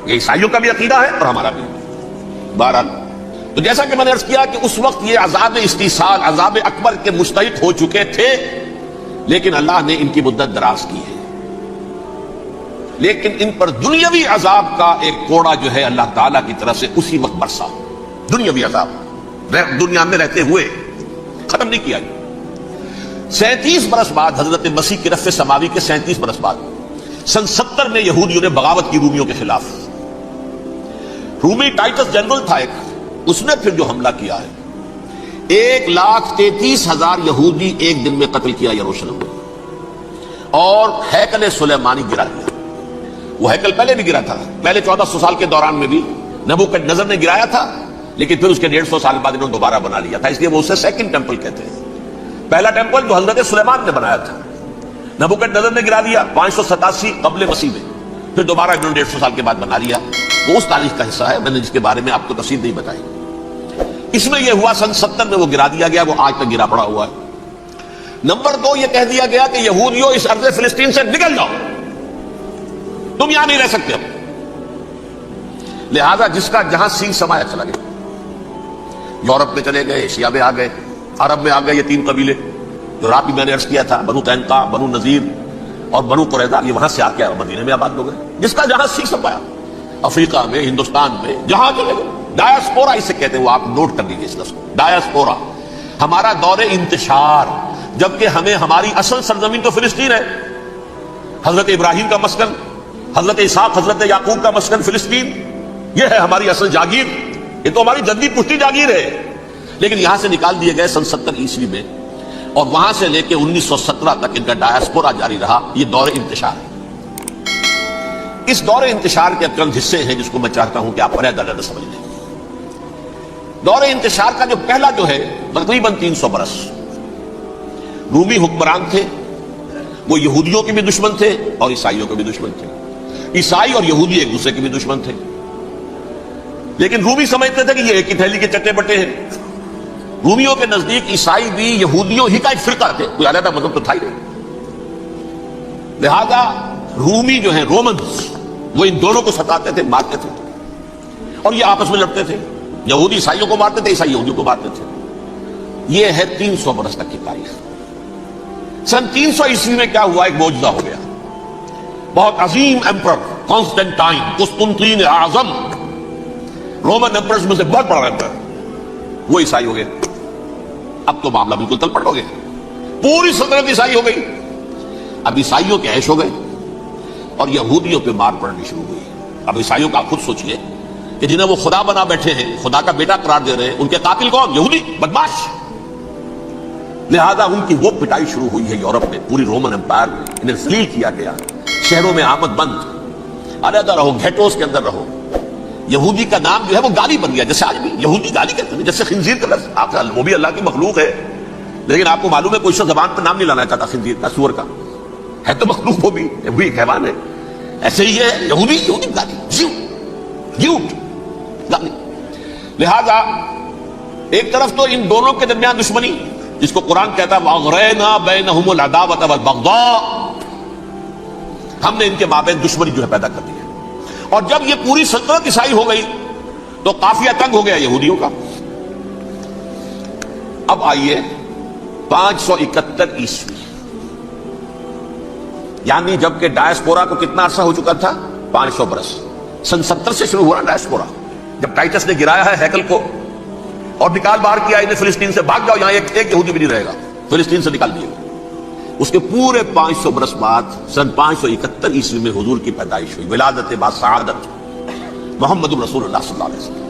یہ عیسائیوں کا بھی عقیدہ ہے اور ہمارا بھی۔ بہرحال تو جیسا کہ میں نے عرض کیا کہ اس وقت یہ عذاب استیصال، عذاب اکبر کے مستحق ہو چکے تھے، لیکن اللہ نے ان کی مدت دراز کی ہے۔ لیکن ان پر دنیاوی عذاب کا ایک کوڑا جو ہے اللہ تعالیٰ کی طرف سے اسی وقت برسا. دنیاوی عذاب دنیا میں رہتے ہوئے ختم نہیں کیا. 37 برس بعد حضرت مسیح کی رفع سماوی کے 37 برس بعد سن 70 میں یہودیوں نے بغاوت کی رومیوں کے خلاف. رومی ٹائٹس جنرل تھا ایک, اس نے پھر جو حملہ کیا ہے 1,33,000 یہودی ایک دن میں قتل کیا یروشلم میں, اور ہیکل سلیمانی گرا دیا. وہ ہیکل پہلے بھی گرا تھا, پہلے 1400 سال کے دوران میں بھی نبوکدنضر نے گرایا تھا, لیکن پھر اس کے 150 سال بعد انہوں نے دوبارہ بنا لیا تھا, اس لیے وہ اسے سیکنڈ ٹیمپل کہتے ہیں. پہلا ٹیمپل جو حضرت سلیمان نے بنایا تھا نبوکدنضر نے گرا دیا 587 قبل مسیح میں, پھر دوبارہ انہوں نے 150 سال کے بعد بنا لیا. وہ اس تاریخ کا حصہ ہے, میں نے جس کے بارے میں آپ کو تفصیل نہیں بتائی. اس میں یہ ہوا سن 70 میں وہ گرا دیا گیا, وہ آج تک گرا پڑا ہوا ہے. نمبر 2 یہ کہہ دیا گیا کہ یہودیوں اس ارض فلسطین سے نکل جاؤ, تم یہاں نہیں رہ سکتے. اب لہذا جس کا جہاں سینگ سمایا چلا گیا, یورپ میں چلے گئے, ایشیا میں آ گئے, عرب میں آ گئے. یہ 3 قبیلے جو رات بھی میں نے عرض کیا تھا, بنو قینقاع, بنو نذیر اور بنو قریظہ, یہ وہاں سے آ کے مدینے میں آباد ہو گئے. جس کا جہاں سینگ سمایا, افریقہ میں, ہندوستان میں, جہاں چلے گئے. ڈایاسپورا اسے کہتے ہیں, وہ آپ نوٹ کر لیجیے اس لفظ کو, ڈایاسپورا. ہمارا دور انتشار, جبکہ ہمیں ہماری اصل سرزمین تو فلسطین ہے. حضرت ابراہیم کا مسکن, حضرت اسحاق, حضرت یعقوب کا مسکن فلسطین, یہ ہے ہماری اصل جاگیر, یہ تو ہماری جدی پشتی جاگیر ہے. لیکن یہاں سے نکال دیے گئے سن 70 عیسوی میں, اور وہاں سے لے کے 1917 تک ان کا ڈایاسپورا جاری رہا. یہ دور انتشار ہے. اس دور انتشار کے چند حصے ہیں جس کو میں چاہتا ہوں کہ آپ علیحدہ سمجھ لیں. دور انتشار کا جو پہلا جو ہے تقریباً 300 برس رومی حکمران تھے. وہ یہودیوں کے بھی دشمن تھے اور عیسائیوں کے بھی دشمن تھے. عیسائی اور یہودی ایک دوسرے کے بھی دشمن تھے, لیکن رومی سمجھتے تھے کہ یہ ایک ہی تھیلی کے چٹے بٹے ہیں. رومیوں کے نزدیک عیسائی بھی یہودیوں ہی کا ایک فرقہ تھے, کوئی علیحدہ مذہب تو تھا ہی نہیں. لہذا رومی جو ہیں رومنز, وہ ان دونوں کو ستاتے تھے, مارتے تھے, اور یہ آپس میں لڑتے تھے. یہودی عیسائیوں کو مارتے تھے, عیسائی یہودیوں کو مارتے تھے. یہ ہے 300 برس تک کی تاریخ. سن 300 عیسوی میں کیا ہوا, ایک معجزہ ہو گیا. بہت عظیم ایمپرر کانسٹنٹائن, قسطنطین اعظم, رومن ایمپررز میں سے بہت بڑا ایمپرر, وہ عیسائی ہو گئے. اب تو معاملہ بالکل تلپٹ ہو گیا, پوری سلطنت عیسائی ہو گئی. اب عیسائیوں کے عیش ہو گئے اور یہودیوں پہ مار پڑنی شروع ہوئی. اب عیسائیوں کا خود سوچئے کہ جنہیں وہ خدا بنا بیٹھے ہیں, خدا کا بیٹا قرار دے رہے ہیں, ان کے قاتل کون؟ یہودی بدماش. لہذا ان کی وہ پٹائی شروع ہوئی ہے یورپ میں, پوری رومن امپائر میں. انہیں ذلیل کیا گیا, شہروں میں آمد بند, علیحدہ رہو, گھیٹوز کے اندر رہو. یہودی کا نام جو ہے وہ گالی بن گیا, جیسے آج بھی یہودی گالی کہتے ہیں, جیسے خنزیر کا لفظ. آپ وہ بھی اللہ کی مخلوق ہے, لیکن آپ کو معلوم ہے کوئی شخص زبان پہ نام نہیں لانا چاہتا خنزیر کا, سور کا. ہے تو مخلوق, وہ بھی ایک حیوان ہے. ایسے ہی ہے یہودی, یہودی گالی, گیوٹ گالی. لہذا ایک طرف تو ان دونوں کے درمیان دشمنی, جس کو قرآن کہتا ہے وَأَغْرَيْنَا بَيْنَهُمُ الْعَدَاوَةَ وَالْبَغْضَاءَ, ہم نے ان کے مابین دشمنی جو ہے پیدا کر دی ہے. اور جب یہ پوری سلطنت عیسائی ہو گئی تو قافیہ تنگ ہو گیا یہودیوں کا. اب آئیے 571 عیسوی, یعنی جبکہ ڈایاسپورا کو کتنا عرصہ ہو چکا تھا, 500 برس. سن 70 سے شروع ہوا ڈایاسپورا, جب ٹائٹس نے گرایا ہے ہیکل کو اور نکال باہر کیا انہیں فلسطین سے, بھاگ جاؤ, یہاں ایک یہودی بھی نہیں رہے گا, فلسطین سے نکال دیے. اس کے پورے 500 برس بعد سن 571 عیسوی میں حضور کی پیدائش ہوئی, ولادت با سعادت محمد رسول اللہ صلی اللہ علیہ وسلم.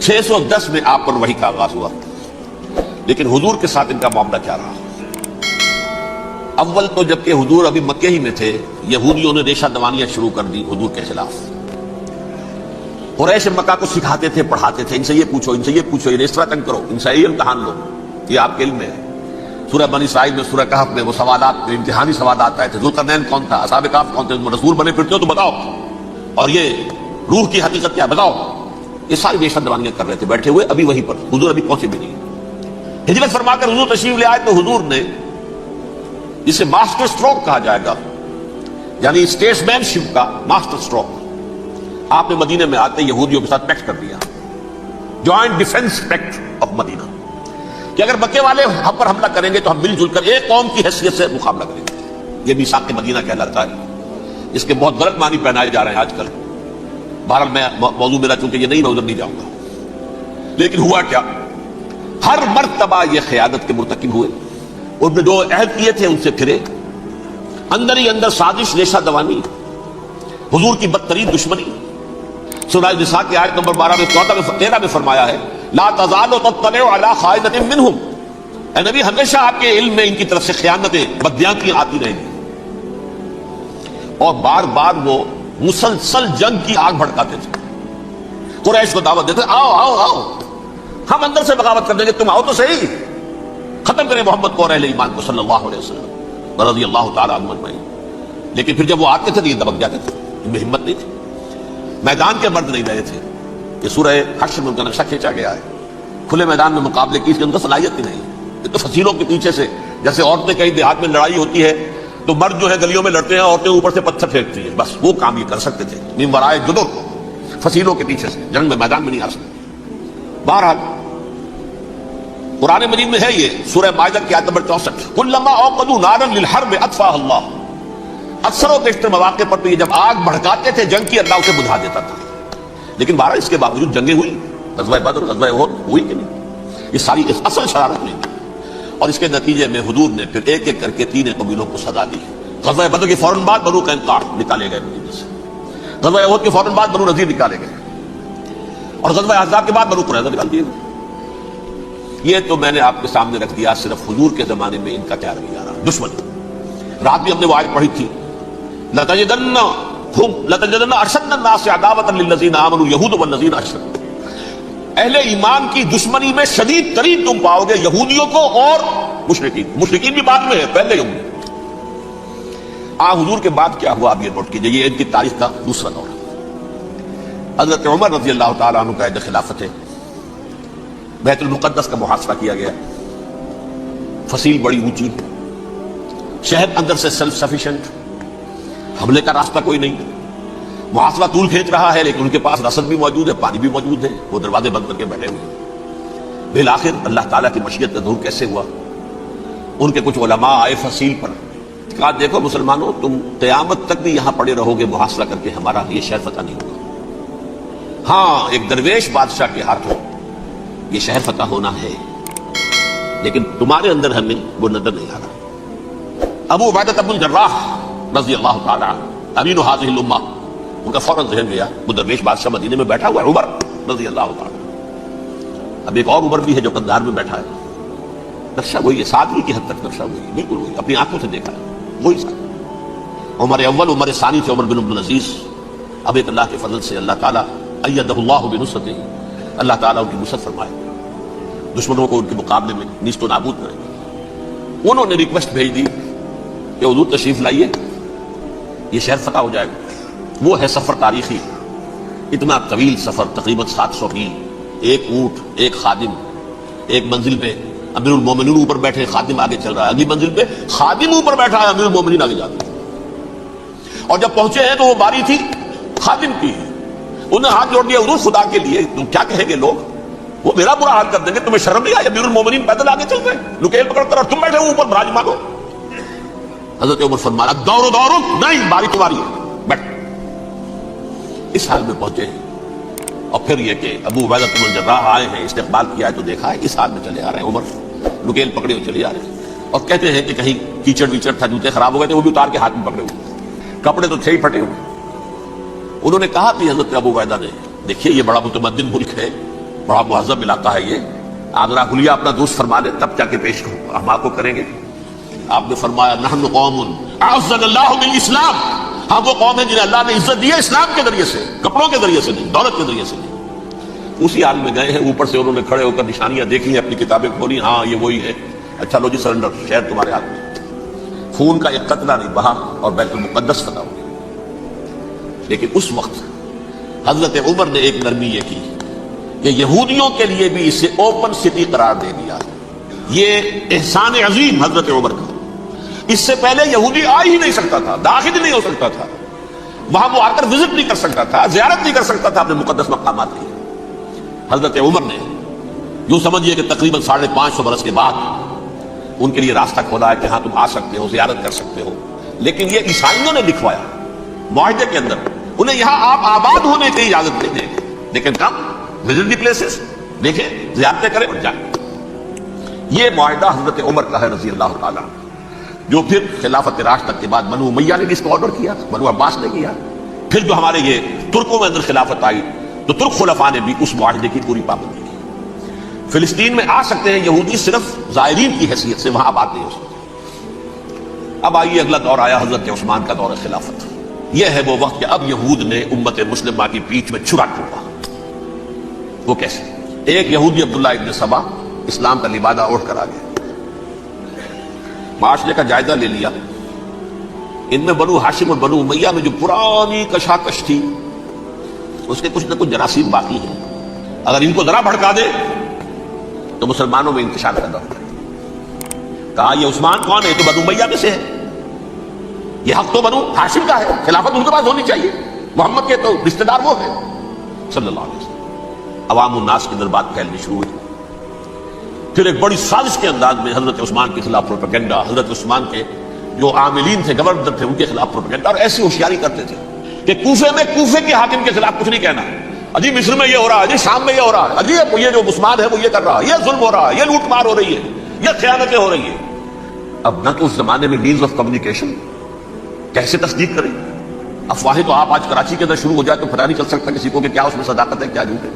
610 میں آپ پر وحی کا آغاز ہوا. لیکن حضور کے ساتھ ان کا معاملہ کیا رہا؟ اول تو جبکہ حضور ابھی مکے ہی میں تھے, یہودیوں نے ریشہ دوانیاں شروع کر دی حضور کے خلاف. قریش مکہ کو سکھاتے تھے, پڑھاتے تھے, ان سے یہ پوچھو, ان سے یہ پوچھو, انہیں اس طرح تنگ کرو, ان سے یہ امتحان لو. یہ آپ کے علم میں ہے. سورہ بنی اسرائیل میں, سورہ کہف میں وہ سوالات, امتحانی سوالات آئے تھے. ذوالقرنین کون تھا, اصحاب کہف کون تھے, رسول بنے پھرتے ہو تو بتاؤ, اور یہ روح کی حقیقت کیا بتاؤ. یہ ساری ریشہ دوانیاں کر رہے تھے بیٹھے ہوئے ابھی وہیں پر. حضور ابھی پہنچے بھی نہیں. ہجرت فرما کر حضور تشریف لے آئے تو حضور نے, جسے ماسٹر سٹروک کہا جائے گا, یعنی اسٹیٹس مین شپ کا ماسٹر سٹروک, آپ نے مدینے میں آتے یہودیوں کے ساتھ پیکٹ کر دیا, جوائنٹ ڈیفنس پیکٹ آف مدینہ, کہ اگر مکے والے ہم پر حملہ کریں گے تو ہم مل جل کر ایک قوم کی حیثیت سے مقابلہ کریں گے. یہ میثاق مدینہ کہلاتا ہے. اس کے بہت غلط معنی پہنائے جا رہے ہیں آج کل. بہرحال میں موضوع میرا چونکہ یہ نہیں، میں ادھر نہیں جاؤں گا. لیکن ہوا کیا، ہر مرتبہ یہ خیانت کے مرتکب ہوئے. انہوں نے جو عہد کیے تھے ان سے پھرے، اندر ہی اندر سازش ریشہ دوانی، حضور کی بدترین دشمنی. سورہ نساء کی آیت نمبر 12 میں 13 میں فرمایا ہے لا تزال تطلع علی خائنۃ منہم، اے نبی ہمیشہ آپ کے علم میں ان کی طرف سے خیانتیں، بدیانتیاں آتی رہیں گی. اور بار بار وہ مسلسل جنگ کی آگ بھڑکاتے تھے. قریش کو دعوت دیتے آؤ آؤ آؤ، ہم اندر سے بغاوت کر دیں گے، تم آؤ تو صحیح، ختم کریں محمد کو اور اہل ایمان کو صلی اللہ علیہ وسلم رضی اللہ تعالیٰ عنہ اجمعین. لیکن پھر جب وہ آتے تھے تو یہ دبک جاتے تھے، ان میں ہمت نہیں تھی، میدان کے مرد نہیں رہے تھے. یہ سورہ حشر میں ان کا نقشہ کھینچا گیا ہے. کھلے میدان میں مقابلے کی اس کے اندر صلاحیت ہی نہیں. یہ تو فصیلوں کے پیچھے سے، جیسے عورتیں کہیں دیہات میں لڑائی ہوتی ہے تو مرد جو ہے گلیوں میں لڑتے ہیں، عورتیں اوپر سے پتھر پھینکتی ہیں، بس وہ کام یہ کر سکتے تھے. من ورائے جدر، فصیلوں کے پیچھے سے، جنگ میں میدان میں نہیں آ سکتے. بہرحال قرآن مجید میں ہے یہ سورہ مائدہ کی آیت نمبر 64 کلما اوقدوا نارا للحرب اطفاها اللہ. اکثر و بیشتر مواقع پر تو یہ جب آگ بھڑکاتے تھے جنگ کی، اللہ اسے بجھا دیتا تھا. لیکن بہرحال اس کے باوجود جنگیں ہوئی، غزوہ بدر، غزوہ احد ہوئی کہ نہیں؟ یہ ساری اصل شرارت ہوئی. اور اس کے نتیجے میں حضور نے پھر ایک ایک کر کے 3 قبیلوں کو سزا دی. غزوہ بدر کے فوراً بعد بنو قینقاع نکالے گئے مدینے سے، غزوہ احد کے فوراً بعد بنو نذیر نکالے گئے، اور غزوہ احزاب کے بعد بنو قریظہ نکال دیے گئے. یہ تو میں نے آپ کے سامنے رکھ دیا صرف حضور کے زمانے میں ان کا کیا رویہ رہا. دشمن رات بھی ہم نے وہ آیت پڑھی تھی لَتَجِدَنَّ أَشَدَّ النَّاسِ عَدَاوَةً لِلَّذِينَ آمَنُوا الْيَهُودُ وَالَّذِينَ أَشْرَكُوا. اہل ایمان کی دشمنی میں شدید ترین تم پاؤ گے یہودیوں کو اور مشرکین بھی بعد میں ہے، پہلے ہوں گے. حضور کے بعد کیا ہوا آپ یہ نوٹ کیجئے. یہ ان کی تاریخ کا دوسرا دور ہے. حضرت عمر رضی اللہ تعالیٰ عنہ کا عہد خلافت ہے. بیت المقدس کا محاصرہ کیا گیا، فصیل بڑی اونچی، شہر اندر سے سیلف سفیشینٹ، حملے کا راستہ کوئی نہیں. محاصرہ طول کھینچ رہا ہے لیکن ان کے پاس رسد بھی موجود ہے، پانی بھی موجود ہے، وہ دروازے بند کر کے بیٹھے ہوئے. بالآخر اللہ تعالیٰ کی مشیت کا ظہور کیسے ہوا؟ ان کے کچھ علماء آئے فصیل پر، کہا دیکھو مسلمانوں، تم قیامت تک بھی یہاں پڑے رہو گے محاصرہ کر کے، ہمارا یہ شہر فتح نہیں ہوگا. ہاں ایک درویش بادشاہ کے ہاتھوں یہ شہر فتح ہونا ہے، لیکن تمہارے اندر ہمیں وہ نظر نہیں آ رہا. ابو عبیدہ بن الجراح رضی اللہ تعالیٰ عنہ امین هذه الامہ، ان کا فوراً ذہن گیا وہ درویش بادشاہ مدینے میں بیٹھا ہوا ہے عمر رضی اللہ تعالیٰ. اب ایک اور عمر بھی ہے جو قندھار میں بیٹھا ہے. نقشہ وہی ہے، سادگی کی حد تک نقشہ وہی ہے، بالکل وہی، اپنی آنکھوں سے دیکھا ہے وہی ساتھ. عمر اول عمر ثانی سے عمر بن عبد العزیز. اب ایک اللہ کے فضل سے اللہ تعالیٰ ایدہ اللہ بنصرتہ، اللہ تعالیٰ ان کی نصرت فرمائے، دشمنوں کو ان کے مقابلے میں نیست و نابود کرے. انہوں نے ریکویسٹ بھیج دی کہ حضور تشریف لائیے، یہ شہر فتح ہو جائے گا. وہ ہے سفر تاریخی، اتنا طویل سفر، تقریباً 700 میل، ایک اونٹ، ایک خادم، ایک منزل پہ امیر المومنین اوپر بیٹھے، خادم آگے چل رہا ہے، اگلی منزل پہ خادم اوپر بیٹھا ہے، امیر المومنین آگے جاتے ہیں. اور جب پہنچے ہیں تو وہ باری تھی خادم کی. انہوں نے ہاتھ جوڑ دیا حضور خدا کے لیے، تم کیا کہیں گے لوگ، وہ میرا برا حال کر دیں گے، تمہیں شرم نہیں آئی؟ امیر المومنین پیدل آگے چل رہے ہیں نکیل پکڑ کر، اور تم بیٹھے ہو اوپر براجمان ہو. حضرت عمر فرمایا دور دور، نہیں باری تمہاری ہے، بیٹھ. اس حال میں پہنچے ہیں. اور پھر یہ کہ ابو عبیدہ بن الجراح آئے ہیں، استقبال کیا ہے تو دیکھا ہے اس حال میں چلے آ رہے ہیں. عمر نکیل پکڑے ہوئے چلے آ رہے ہیں، اور کہتے ہیں کہ کہیں کیچڑ ویچڑ تھا، جوتے خراب ہو گئے تھے، وہ بھی اتار کے ہاتھ میں پکڑے ہوئے، کپڑے تو تھے ہی پھٹے ہوئے. انہوں نے کہا کہ حضرت ابو عبیدہ نے، دیکھیے یہ بڑا متمدن ملک ہے، بڑا مہذب علاقہ ہے، یہ آگرہ حلیہ اپنا دوست فرما لے تب جا کے پیش ہم آپ کو کریں گے. آپ نے فرمایا نحن قوم اعزنا اللہ بالاسلام، ہم وہ قوم ہے جنہیں اللہ نے عزت دی ہے اسلام کے ذریعے سے، کپڑوں کے ذریعے سے نہیں، دولت کے ذریعے سے نہیں. اسی حال میں گئے ہیں، اوپر سے انہوں نے کھڑے ہو کر نشانیاں دیکھی ہیں، اپنی کتابیں کھولی، ہاں یہ وہی ہے. اچھا لو جی سرنڈر، شہر تمہارے ہاتھ میں. خون کا ایک قطرہ نہیں بہا اور بیت المقدس فتح ہو گیا. لیکن اس وقت حضرت عمر نے ایک نرمی یہ کی کہ یہودیوں کے لیے بھی اسے اوپن سٹی قرار دے دیا. یہ احسان عظیم حضرت عمر کا. اس سے پہلے یہودی آ ہی نہیں سکتا تھا، داخل نہیں ہو سکتا تھا، وہاں وہ آ کر وزٹ نہیں کر سکتا تھا، زیارت نہیں کر سکتا تھا اپنے مقدس مقامات کی. حضرت عمر نے یوں سمجھیے کہ تقریباً 550 برس کے بعد ان کے لیے راستہ کھولا ہے کہ ہاں تم آ سکتے ہو، زیارت کر سکتے ہو. لیکن یہ عیسائیوں نے لکھوایا معاہدے کے اندر انہیں یہاں آپ آباد ہونے کی اجازت نہیں دیں گے، لیکن کم وزٹ دی پلیسز، دیکھیں زیارتیں کریں اور جائیں۔ یہ معاہدہ حضرت عمر کا ہے رضی اللہ تعالیٰ، جو پھر خلافت راشدہ کے بعد بنو امیہ نے بھی اس کو آرڈر کیا، بنو عباس نے کیا، پھر جو ہمارے یہ ترکوں میں اندر خلافت آئی تو ترک خلفاء نے بھی اس معاہدے کی پوری پابندی کی۔ فلسطین میں آ سکتے ہیں یہودی صرف زائرین کی حیثیت سے، وہاں آباد نہیں ہو سکتے۔ اب آئیے اگلا دور آیا حضرت عثمان کا دور خلافت۔ یہ ہے وہ وقت کہ اب یہود نے امت مسلمہ کی پیٹھ میں چھرا ٹوٹا۔ وہ کیسے؟ ایک یہودی عبداللہ ابن سبا اسلام کا لبادہ اوڑھ کر آ گیا، معاشرے کا جائزہ لے لیا، ان میں بنو ہاشم اور بنو امیہ میں جو پرانی کشاکش تھی اس کے کچھ نہ کچھ جراثیم باقی ہیں، اگر ان کو ذرا بھڑکا دے تو مسلمانوں میں انتشار پیدا ہو جائے۔ کہا یہ عثمان کون ہے؟ یہ تو بنو امیہ میں سے ہے، یہ حق تو بنو ہاشم کا ہے، خلافت ان کے پاس ہونی چاہیے، محمد کے تو رشتہ دار وہ ہے صلی اللہ علیہ وسلم۔ عوام الناس کے اندر بات پھیلنی شروع ہوئی، پھر ایک بڑی سازش کے انداز میں حضرت عثمان کے خلاف پروپیگنڈا، حضرت عثمان کے جو عاملین تھے، گورنر تھے، ان کے خلاف پروپیگنڈا، اور ایسی ہوشیاری کرتے تھے کہ کوفے میں کوفے کے حاکم کے خلاف کچھ نہیں کہنا، اجی مصر میں یہ ہو رہا ہے، اجی شام میں یہ ہو رہا ہے، اجی یہ جو عثمان ہے وہ یہ کر رہا ہے، یہ ظلم ہو رہا ہے، یہ لوٹ مار ہو رہی ہے، یہ خیانتیں ہو رہی ہیں۔ اب نہ تو اس زمانے میں مینز آف کمیونیکیشن، کیسے تصدیق کریں؟ افواہیں تو آپ آج کراچی کے اندر شروع ہو جائے تو پتہ نہیں چل سکتا کسی کو کہ کیا اس میں صداقت ہے کیا جھوٹ ہے،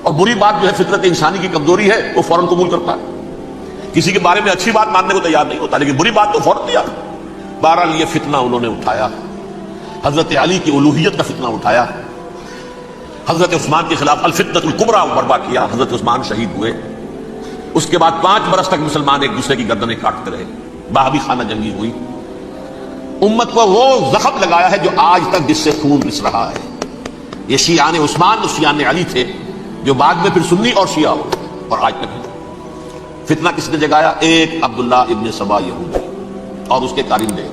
اور بری بات جو ہے فطرت انسانی کی کمزوری ہے وہ فوراً قبول کرتا ہے، کسی کے بارے میں اچھی بات ماننے کو تیار نہیں ہوتا لیکن بری بات تو فوراً تیار۔ بہرحال یہ فتنہ انہوں نے اٹھایا، حضرت علی کی الوہیت کا فتنہ اٹھایا، حضرت عثمان کے خلاف الفتنۃ الکبریٰ برپا کیا، حضرت عثمان شہید ہوئے، اس کے بعد 5 برس تک مسلمان ایک دوسرے کی گردنیں کاٹتے رہے، باہمی خانہ جنگی ہوئی، امت کو وہ زخم لگایا ہے جو آج تک جس سے خون رس رہا ہے۔ یہ شیعان عثمان اور شیعان علی تھے جو بعد میں پھر سنی اور شیعہ ہوئے، اور آج تک فتنہ کس نے جگایا؟ ایک عبداللہ ابن سبا یہودی اور اس کے کارندے،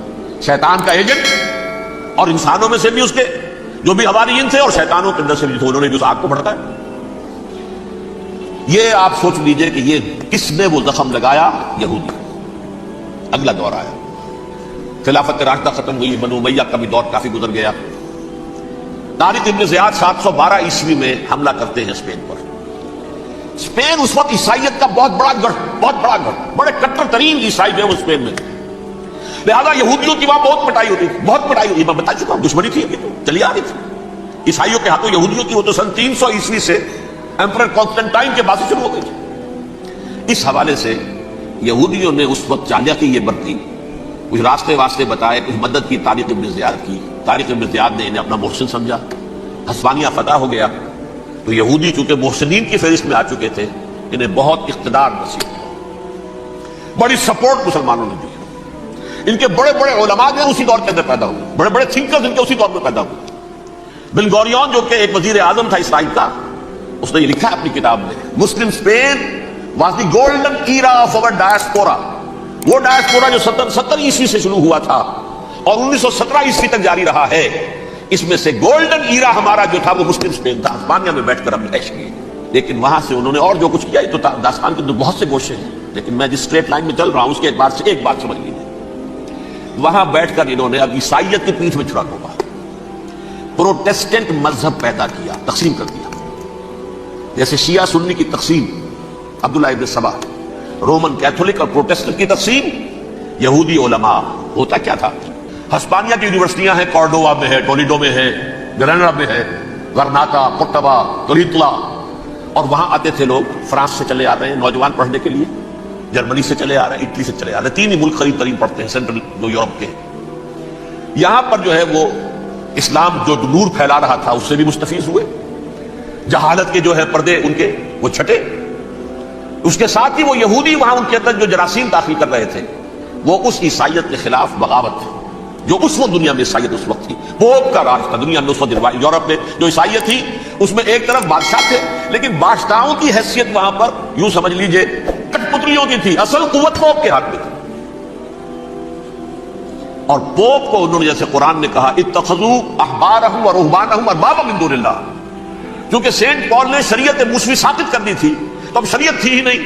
شیطان کا ایجنٹ، اور انسانوں میں سے بھی اس کے جو بھی حواریین تھے اور شیطانوں کے اندر سے بھی انہوں نے بھی اس آگ کو بھڑکایا۔ یہ آپ سوچ لیجئے کہ یہ کس نے وہ زخم لگایا؟ یہودی۔ اگلا دور آیا، خلافت راشدہ ختم ہوئی، بنو امیہ کا بھی دور کافی گزر گیا۔ طارق ابن زیاد 712 عیسوی میں حملہ کرتے ہیں اسپین پر۔ اسپین اس وقت عیسائیت کا بہت بڑا گڑھ، بڑے کٹر ترین عیسائی جو ہے وہ اسپین میں، لہذا یہودیوں کی وہاں بہت پٹائی ہوتی تھی، بہت پٹائی ہوئی، میں بتا چکا ہوں، دشمنی تھی یہ تو چلی آ رہی تھی عیسائیوں کے ہاتھوں یہودیوں کی، وہ تو سن 300 عیسوی سے ایمپرر کانسٹنٹائن کے بعد سے شروع ہو گئی تھی۔ اس حوالے سے یہودیوں نے اس وقت چالاکی یہ برتی، کچھ راستے واسطے بتائے، کچھ مدد کی طارق ابن زیاد کی۔ طارق ابن زیاد نے انہیں اپنا محسن سمجھا، ہسپانیہ فتح ہو گیا تو یہودی چونکہ محسنین کی فہرست میں آ چکے تھے، انہیں بہت اقتدار نصیب ہوا، بڑی سپورٹ مسلمانوں نے دی۔ ان کے بڑے بڑے علماء جو اسی دور کے اندر پیدا ہوئے، بڑے بڑے تھنکرز ان کے اسی دور میں پیدا ہوئے۔ بن گوریون جو کہ ایک وزیر اعظم تھا اسرائیل کا، اس نے یہ لکھا ہے اپنی کتاب میں، Muslim Spain was the golden era of اور ڈائسپورا۔ وہ ڈائسپورا جو 70 عیسوی سے شروع ہوا تھا اور 1917 عیسوی تک جاری رہا ہے، اس میں سے گولڈن ایرا ہمارا جو تھا وہ مسلم اسپین تھا، ہسپانیہ میں بیٹھ کر ہم نے عیش کی۔ لیکن وہاں سے انہوں نے اور جو کچھ کیا، یہ تو داستان کے اندر بہت سے گوشے ہیں، لیکن میں جس اسٹریٹ لائن میں چل رہا ہوں اس کے اعتبار سے ایک بات سمجھ لیجیے، وہاں بیٹھ کر انہوں نے اب عیسائیت کی پیٹھ میں چھڑا ٹوکا، پروٹیسٹنٹ مذہب پیدا کیا، تقسیم کر دیا، جیسے شیعہ سنی کی تقسیم عبداللہ ابن سبا، رومن کیتھولک اور پروٹیسٹنٹ کی تقسیم یہودی علماء۔ ہوتا کیا تھا، ہسپانیہ کی یونیورسٹیاں ہیں، کارڈووا میں ہے، ٹولیڈو میں ہے، گریناڈا میں ہے، غرناطہ، قرطبہ، تولیتلا، اور وہاں آتے تھے لوگ، فرانس سے چلے آ رہے ہیں نوجوان پڑھنے کے لیے، جرمنی سے چلے آ رہے ہیں، اٹلی سے چلے آ رہے ہیں، 3 ہی ملک قریب ترین پڑھتے ہیں سینٹرل جو یورپ کے۔ یہاں پر جو ہے وہ اسلام جو نور پھیلا رہا تھا اس سے بھی مستفیض ہوئے، جہالت کے جو ہے پردے ان کے وہ چھٹے، اس کے ساتھ ہی وہ یہودی وہاں ان کے اندر جو جراثیم داخل کر رہے تھے وہ اس عیسائیت کے خلاف بغاوت تھی جو اس وقت دنیا میں عیسائیت اس وقت تھی، پوپ کا راج تھا دنیا میں اس وقت۔ یورپ میں جو عیسائیت تھی اس میں ایک طرف بادشاہ تھے، لیکن بادشاہوں کی حیثیت وہاں پر یوں سمجھ لیجئے کٹ پتلیوں کی تھی، اصل قوت پوپ کے ہاتھ میں تھی۔ اور پوپ کو انہوں نے جیسے قرآن نے کہا اتخذوا احبارهم ورهبانهم اربابا من دون اللہ، کیونکہ سینٹ پال نے شریعت موسوی ثابت کر دی تھی تو اب شریعت تھی ہی نہیں،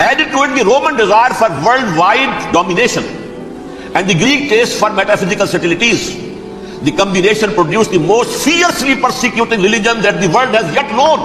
added to it the Roman desire for worldwide domination and the Greek taste for metaphysical subtleties. The combination produced the most fiercely persecuting religion that the world has yet known.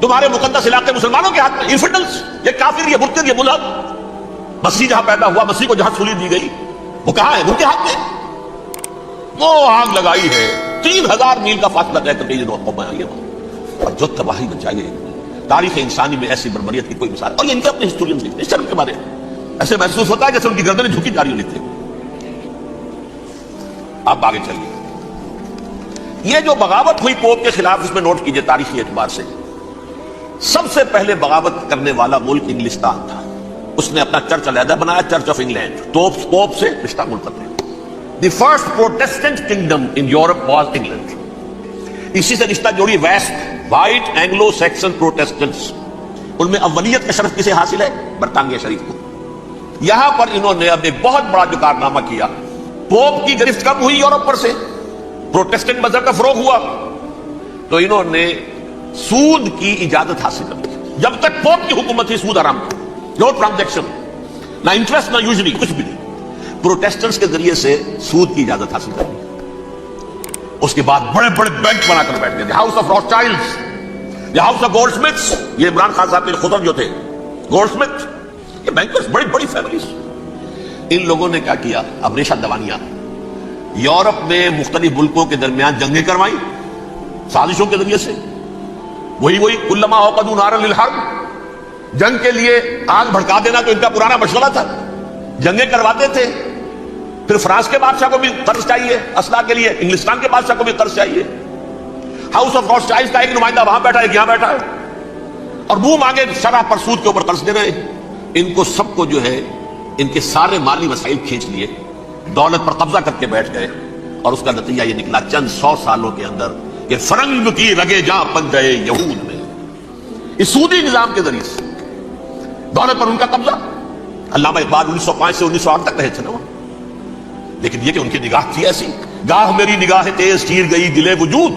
تمہارے مقدس علاقے مسلمانوں کے ہاتھ میں. انفیڈلس، یہ کافر، یہ مرتد، یہ ملحد. مسیح جہاں پیدا ہوا، مسیح کو جہاں سولی دی گئی، وہ کہاں ہے؟ ان کے ہاتھ میں. وہ آگ لگائی ہے، 3000 میل کا فاصلہ طے کر کے یہ دو قومیں آئی ہیں اور جو تباہی مچائی ہے. تاریخ انسانی میں ایسی بربریت کی کوئی مثال. اور یہ ان کے اپنے ہسٹورینز لکھتے ہیں اس شرم کے بارے میں. ایسے محسوس ہوتا ہے جیسے ان کی گردنیں جھکی جا رہی لکھتے ہیں. آپ آگے چلیے. یہ جو بغاوت ہوئی پوپ کے خلاف، اس میں نوٹ کیجئے تاریخی اعتبار سے سب سے پہلے بغاوت کرنے والا ملک انگلستان تھا. اس نے اپنا چرچ علیحدہ بنایا، چرچ آف انگلینڈ. پوپ سے رشتہ منقطع. The first Protestant kingdom in Europe was England. اسی سے رشتہ جوڑی west white Anglo Saxon Protestants. ان میں اولیت کا شرف کسے حاصل ہے؟ برطانیہ شریف کو. یہاں پر انہوں نے اب ایک بہت بڑا جو کارنامہ کیا. پوپ کی گرفت کم ہوئی یورپ پر سے، پروٹیسٹنٹ مذہب کا فروغ ہوا، تو انہوں نے سود کی اجازت حاصل کر لی. جب تک پوپ کی حکومت تھی سود حرام تھا، نو ٹرانزیکشن، نہ انٹرسٹ نہ یوزلی، کچھ بھی نہیں. پروٹیسٹنٹس کے ذریعے سے سود کی اجازت حاصل کر لی. اس کے بعد بڑے بڑے بینک بنا کر بیٹھ گئے. House of Rothschilds, the house of گولڈ سمتھس. یہ عمران خان صاحب کے خطر جو تھے گولڈ سمتھ، یہ بینکرز، بڑی بڑی فیملیز. ان لوگوں نے کیا کیا؟ اب ریشہ دوانیاں یورپ میں مختلف ملکوں کے درمیان جنگیں کروائی سازشوں کے ذریعے سے. وہی کلما اوقدوا نارا للحرب، جنگ کے لیے آگ بھڑکا دینا تو ان کا پرانا مشغلہ تھا. جنگیں کرواتے تھے. پھر فرانس کے بادشاہ کو بھی قرض چاہیے اسلحہ کے لیے، انگلستان کے بادشاہ کو بھی قرض چاہیے. ہاؤس آف روتھشائلڈز کا ایک نمائندہ وہاں بیٹھا ہے، ایک یہاں بیٹھا ہے، اور منہ مانگے شرح پر سود کے اوپر قرض دے رہے ہیں. ان کو سب کو جو ہے ان کے سارے مالی وسائل کھینچ لیے، دولت پر قبضہ کر کے بیٹھ گئے. اور اس کا نتیجہ یہ نکلا چند 100 سالوں کے اندر کہ فرنگ کی رگے جاں بن گئے یہود میں. اس سودی نظام کے ذریعے سے دولت پر ان کا قبضہ. علامہ اقبال 1905 سے 1908 تک رہے تھے نا وہ. لیکن یہ کہ ان کی نگاہ تھی ایسی، گاہ میری نگاہ تیز چیر گئی دلے وجود،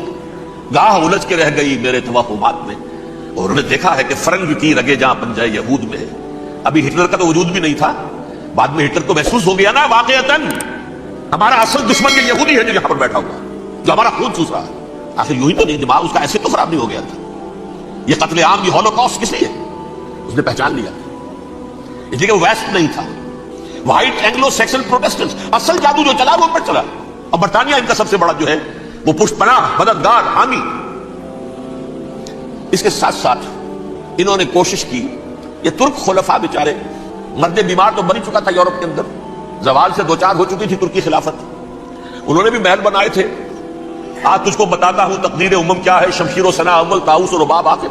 گاہ الجھ کے رہ گئی میرے توہمات میں. اور انہوں نے دیکھا ہے کہ فرنگ کی رگے جہاں بن جائے یہود میں. ابھی ہٹلر کا تو وجود بھی نہیں تھا، بعد میں ہٹلر کو محسوس ہو گیا نا واقعتاً ہمارا اصل دشمن یہ یہودی ہے جو یہاں پر بیٹھا ہوا، جو ہمارا خون چوس رہا ہے. آخر یوں ہی تو نہیں، دماغ اس کا ایسے تو خراب نہیں ہو گیا تھا. یہ قتل عام، یہ ہولوکاسٹ کس لیے؟ اس نے پہچان لیا اس لیے کہ وہ ویسٹ نہیں تھا، وائٹ اینگلو سیکسن پروٹیسٹنٹس. اصل جادو جو چلا وہ پر چلا. اور برطانیہ ان کا سب سے بڑا جو ہے وہ پشت پناہ، مددگار، حامی. اس کے ساتھ ساتھ انہوں نے کوشش کی، یہ ترک خلفاء بیچارے، مرد بیمار تو بن چکا تھا یورپ کے اندر، زوال سے دوچار ہو چکی تھی ترکی خلافت. انہوں نے بھی محل بنائے تھے. آج تجھ کو بتاتا ہوں تقدیر امم کیا ہے، شمشیر و سنا اول طاؤس و رباب آخر.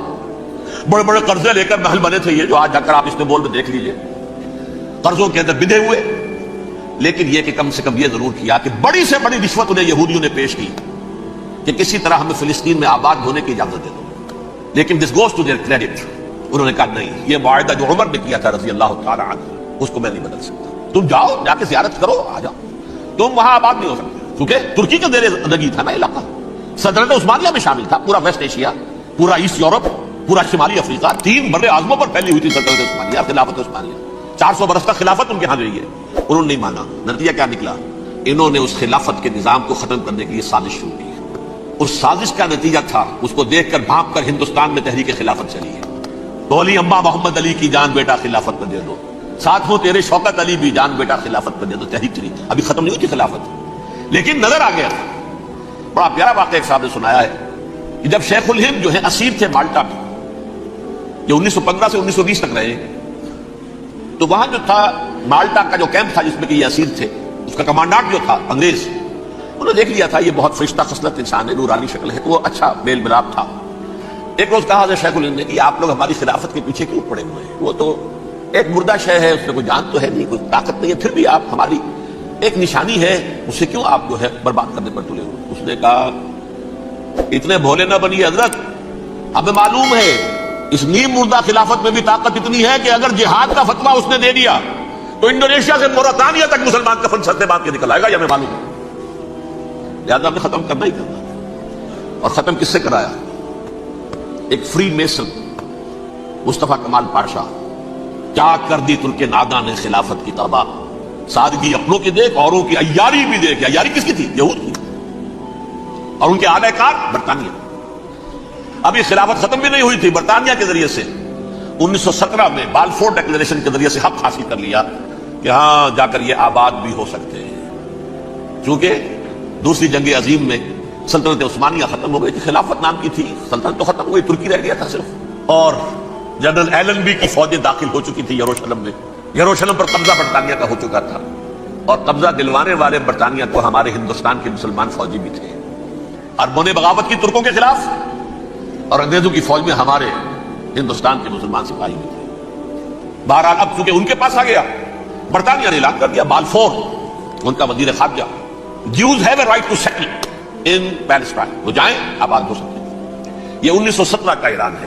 بڑے بڑے قرضے لے کر محل بنے تھے یہ، جو آج جا کر آپ استنبول میں دیکھ لیجئے، قرضوں کے اندر بندھے ہوئے. لیکن یہ کہ کم سے کم یہ ضرور کیا کہ بڑی سے بڑی رشوت انہیں یہودیوں نے پیش کی کہ کسی طرح ہمیں فلسطین میں آباد ہونے کی اجازت دے دو. لیکن this goes to their credit, انہوں نے کہا نہیں، یہ معاہدہ جو عمر نے کیا تھا رضی اللہ تعالی عنہ، اس کو میں نہیں بدل سکتا. تم جاؤ، جا کے زیارت کرو، آ جاؤ، تم وہاں آباد نہیں ہو سکتے. کیونکہ ترکی کا زیر زندگی تھا نا علاقہ، صدرت عثمانیہ میں شامل تھا، پورا ویسٹ ایشیا، پورا ایسٹ یورپ، پورا شمالی افریقہ، 3 بر اعظموں پر پھیلی ہوئی تھی صدرت عثمانیہ، خلافت عثمانیہ. 400 برس تک خلافت ان کے ہاں رہی ہے. انہوں نے نہیں مانا. نتیجہ کیا نکلا؟ انہوں نے اس خلافت کے نظام کو ختم کرنے کے لیے سازش شروع کی. اس سازش کا نتیجہ تھا، اس کو دیکھ کر بھانپ کر ہندوستان میں تحریک خلافت چلی ہے. بولی اماں محمد علی کی جان بیٹا خلافت پر دے دو، ساتھ ہو تیرے شوکت علی بھی جان بیٹا خلافت پر دے دو. تحریک چلی، ابھی ختم نہیں ہوئی تھی خلافت، لیکن نظر آ گیا. بڑا پیارا واقعہ ایک صاحب نے سنایا ہے کہ جب شیخ الہند جو ہے اسیر تھے مالٹا میں، جو 1915 سے 1920 تک رہے، تو وہاں جو تھا مالٹا کا جو کیمپ تھا جس میں کہ یہ اسیر تھے، اس کا کمانڈانٹ جو تھا انگریز، انہوں نے دیکھ لیا تھا یہ بہت فرشتہ خصلت انسان ہے، نورانی شکل ہے، تو وہ اچھا میل ملاپ تھا. ایک روز کہا شیخ الہند نے کہ آپ لوگ ہماری خلافت کے پیچھے کیوں پڑے ہوئے ہیں؟ وہ تو ایک مردہ شے ہے، اس میں کوئی جان تو ہے نہیں، کوئی طاقت نہیں ہے، پھر بھی آپ ہماری ایک نشانی ہے، اسے کیوں آپ جو ہے برباد کرنے پر تلے ہوئے؟ اس نے کہا اتنے بھولے نہ بنیے حضرت، ہمیں معلوم ہے اس نیم مردہ خلافت میں بھی طاقت اتنی ہے کہ اگر جہاد کا فتویٰ اس نے دے دیا تو انڈونیشیا سے موریتانیہ تک مسلمان کفن سر سے باندھ کے نکل آئے گا، یہ ہمیں معلوم ہے. لہٰذا ہمیں ختم کرنا ہی کرنا. اور ختم کس سے کرایا؟ ایک فری میسن مصطفیٰ کمال پاشا. کیا کر دی ترک نادا نے خلافت کی تباہ. سادگی اپنوں کی دیکھ، اوروں کی عیاری بھی دیکھ. عیاری کس کی تھی؟ یہود کی، اور ان کے اعلی کار برطانیہ. ابھی خلافت ختم بھی نہیں ہوئی تھی، برطانیہ کے ذریعے سے 1917 میں بالفور ڈکلیریشن کے ذریعے سے حق حاصل کر لیا کہ ہاں جا کر یہ آباد بھی ہو سکتے ہیں. چونکہ دوسری جنگ عظیم میں سلطنت عثمانیہ ختم ہو گئی تھی، خلافت نام کی تھی، سلطنت تو ختم ہو گئی، ترکی رہ گیا تھا صرف. اور جنرل ایلنبی کی فوجیں داخل ہو چکی تھی یروشلم میں. یروشلم پر قبضہ برطانیہ کا ہو چکا تھا، اور قبضہ دلوانے والے برطانیہ کو ہمارے ہندوستان کے مسلمان فوجی بھی تھے. عربوں نے بغاوت کی ترکوں کے خلاف، اور انگریزوں کی فوج میں ہمارے ہندوستان کے مسلمان سپاہی بھی تھے. بہرحال اب چونکہ ان کے پاس آ گیا، برطانیہ نے اعلان کر دیا، بالفور ان کا وزیر خارجہ، Jews have a right to settle in Palestine، وہ جائیں آباد ہو سکتے ہیں. یہ 1917 کا اعلان ہے.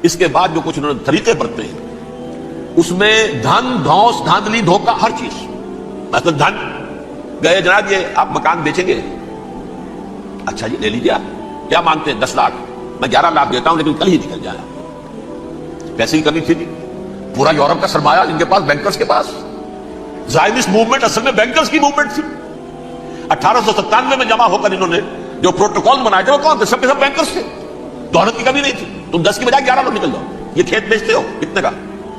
اس کے بعد جو کچھ انہوں نے طریقے برتے ہیں اس میں دھن دھوس دھاندلی دھوکہ ہر چیز. مثلا دھن گئے، جناب یہ آپ مکان بیچیں گے؟ اچھا جی لے لیجیے. آپ کیا مانگتے ہیں؟ 10 لاکھ. میں 11 لاکھ دیتا ہوں لیکن کل ہی نکل جائے. پیسے کی کمی تھی. پورا یورپ کا سرمایہ ان کے پاس، بینکرز کے پاس. زائنسٹ موومنٹ اصل میں بینکرز کی موومنٹ تھی. 1897 میں جمع ہو کر انہوں نے جو پروٹوکول بنائے تھے وہ کون تھے؟ سب کے سب بینکرز تھے. دولت کی کمی نہیں تھی. تم 10 کی بجائے 11 لوگ نکل جاؤ. یہ کھیت بیچتے ہو کتنے کا؟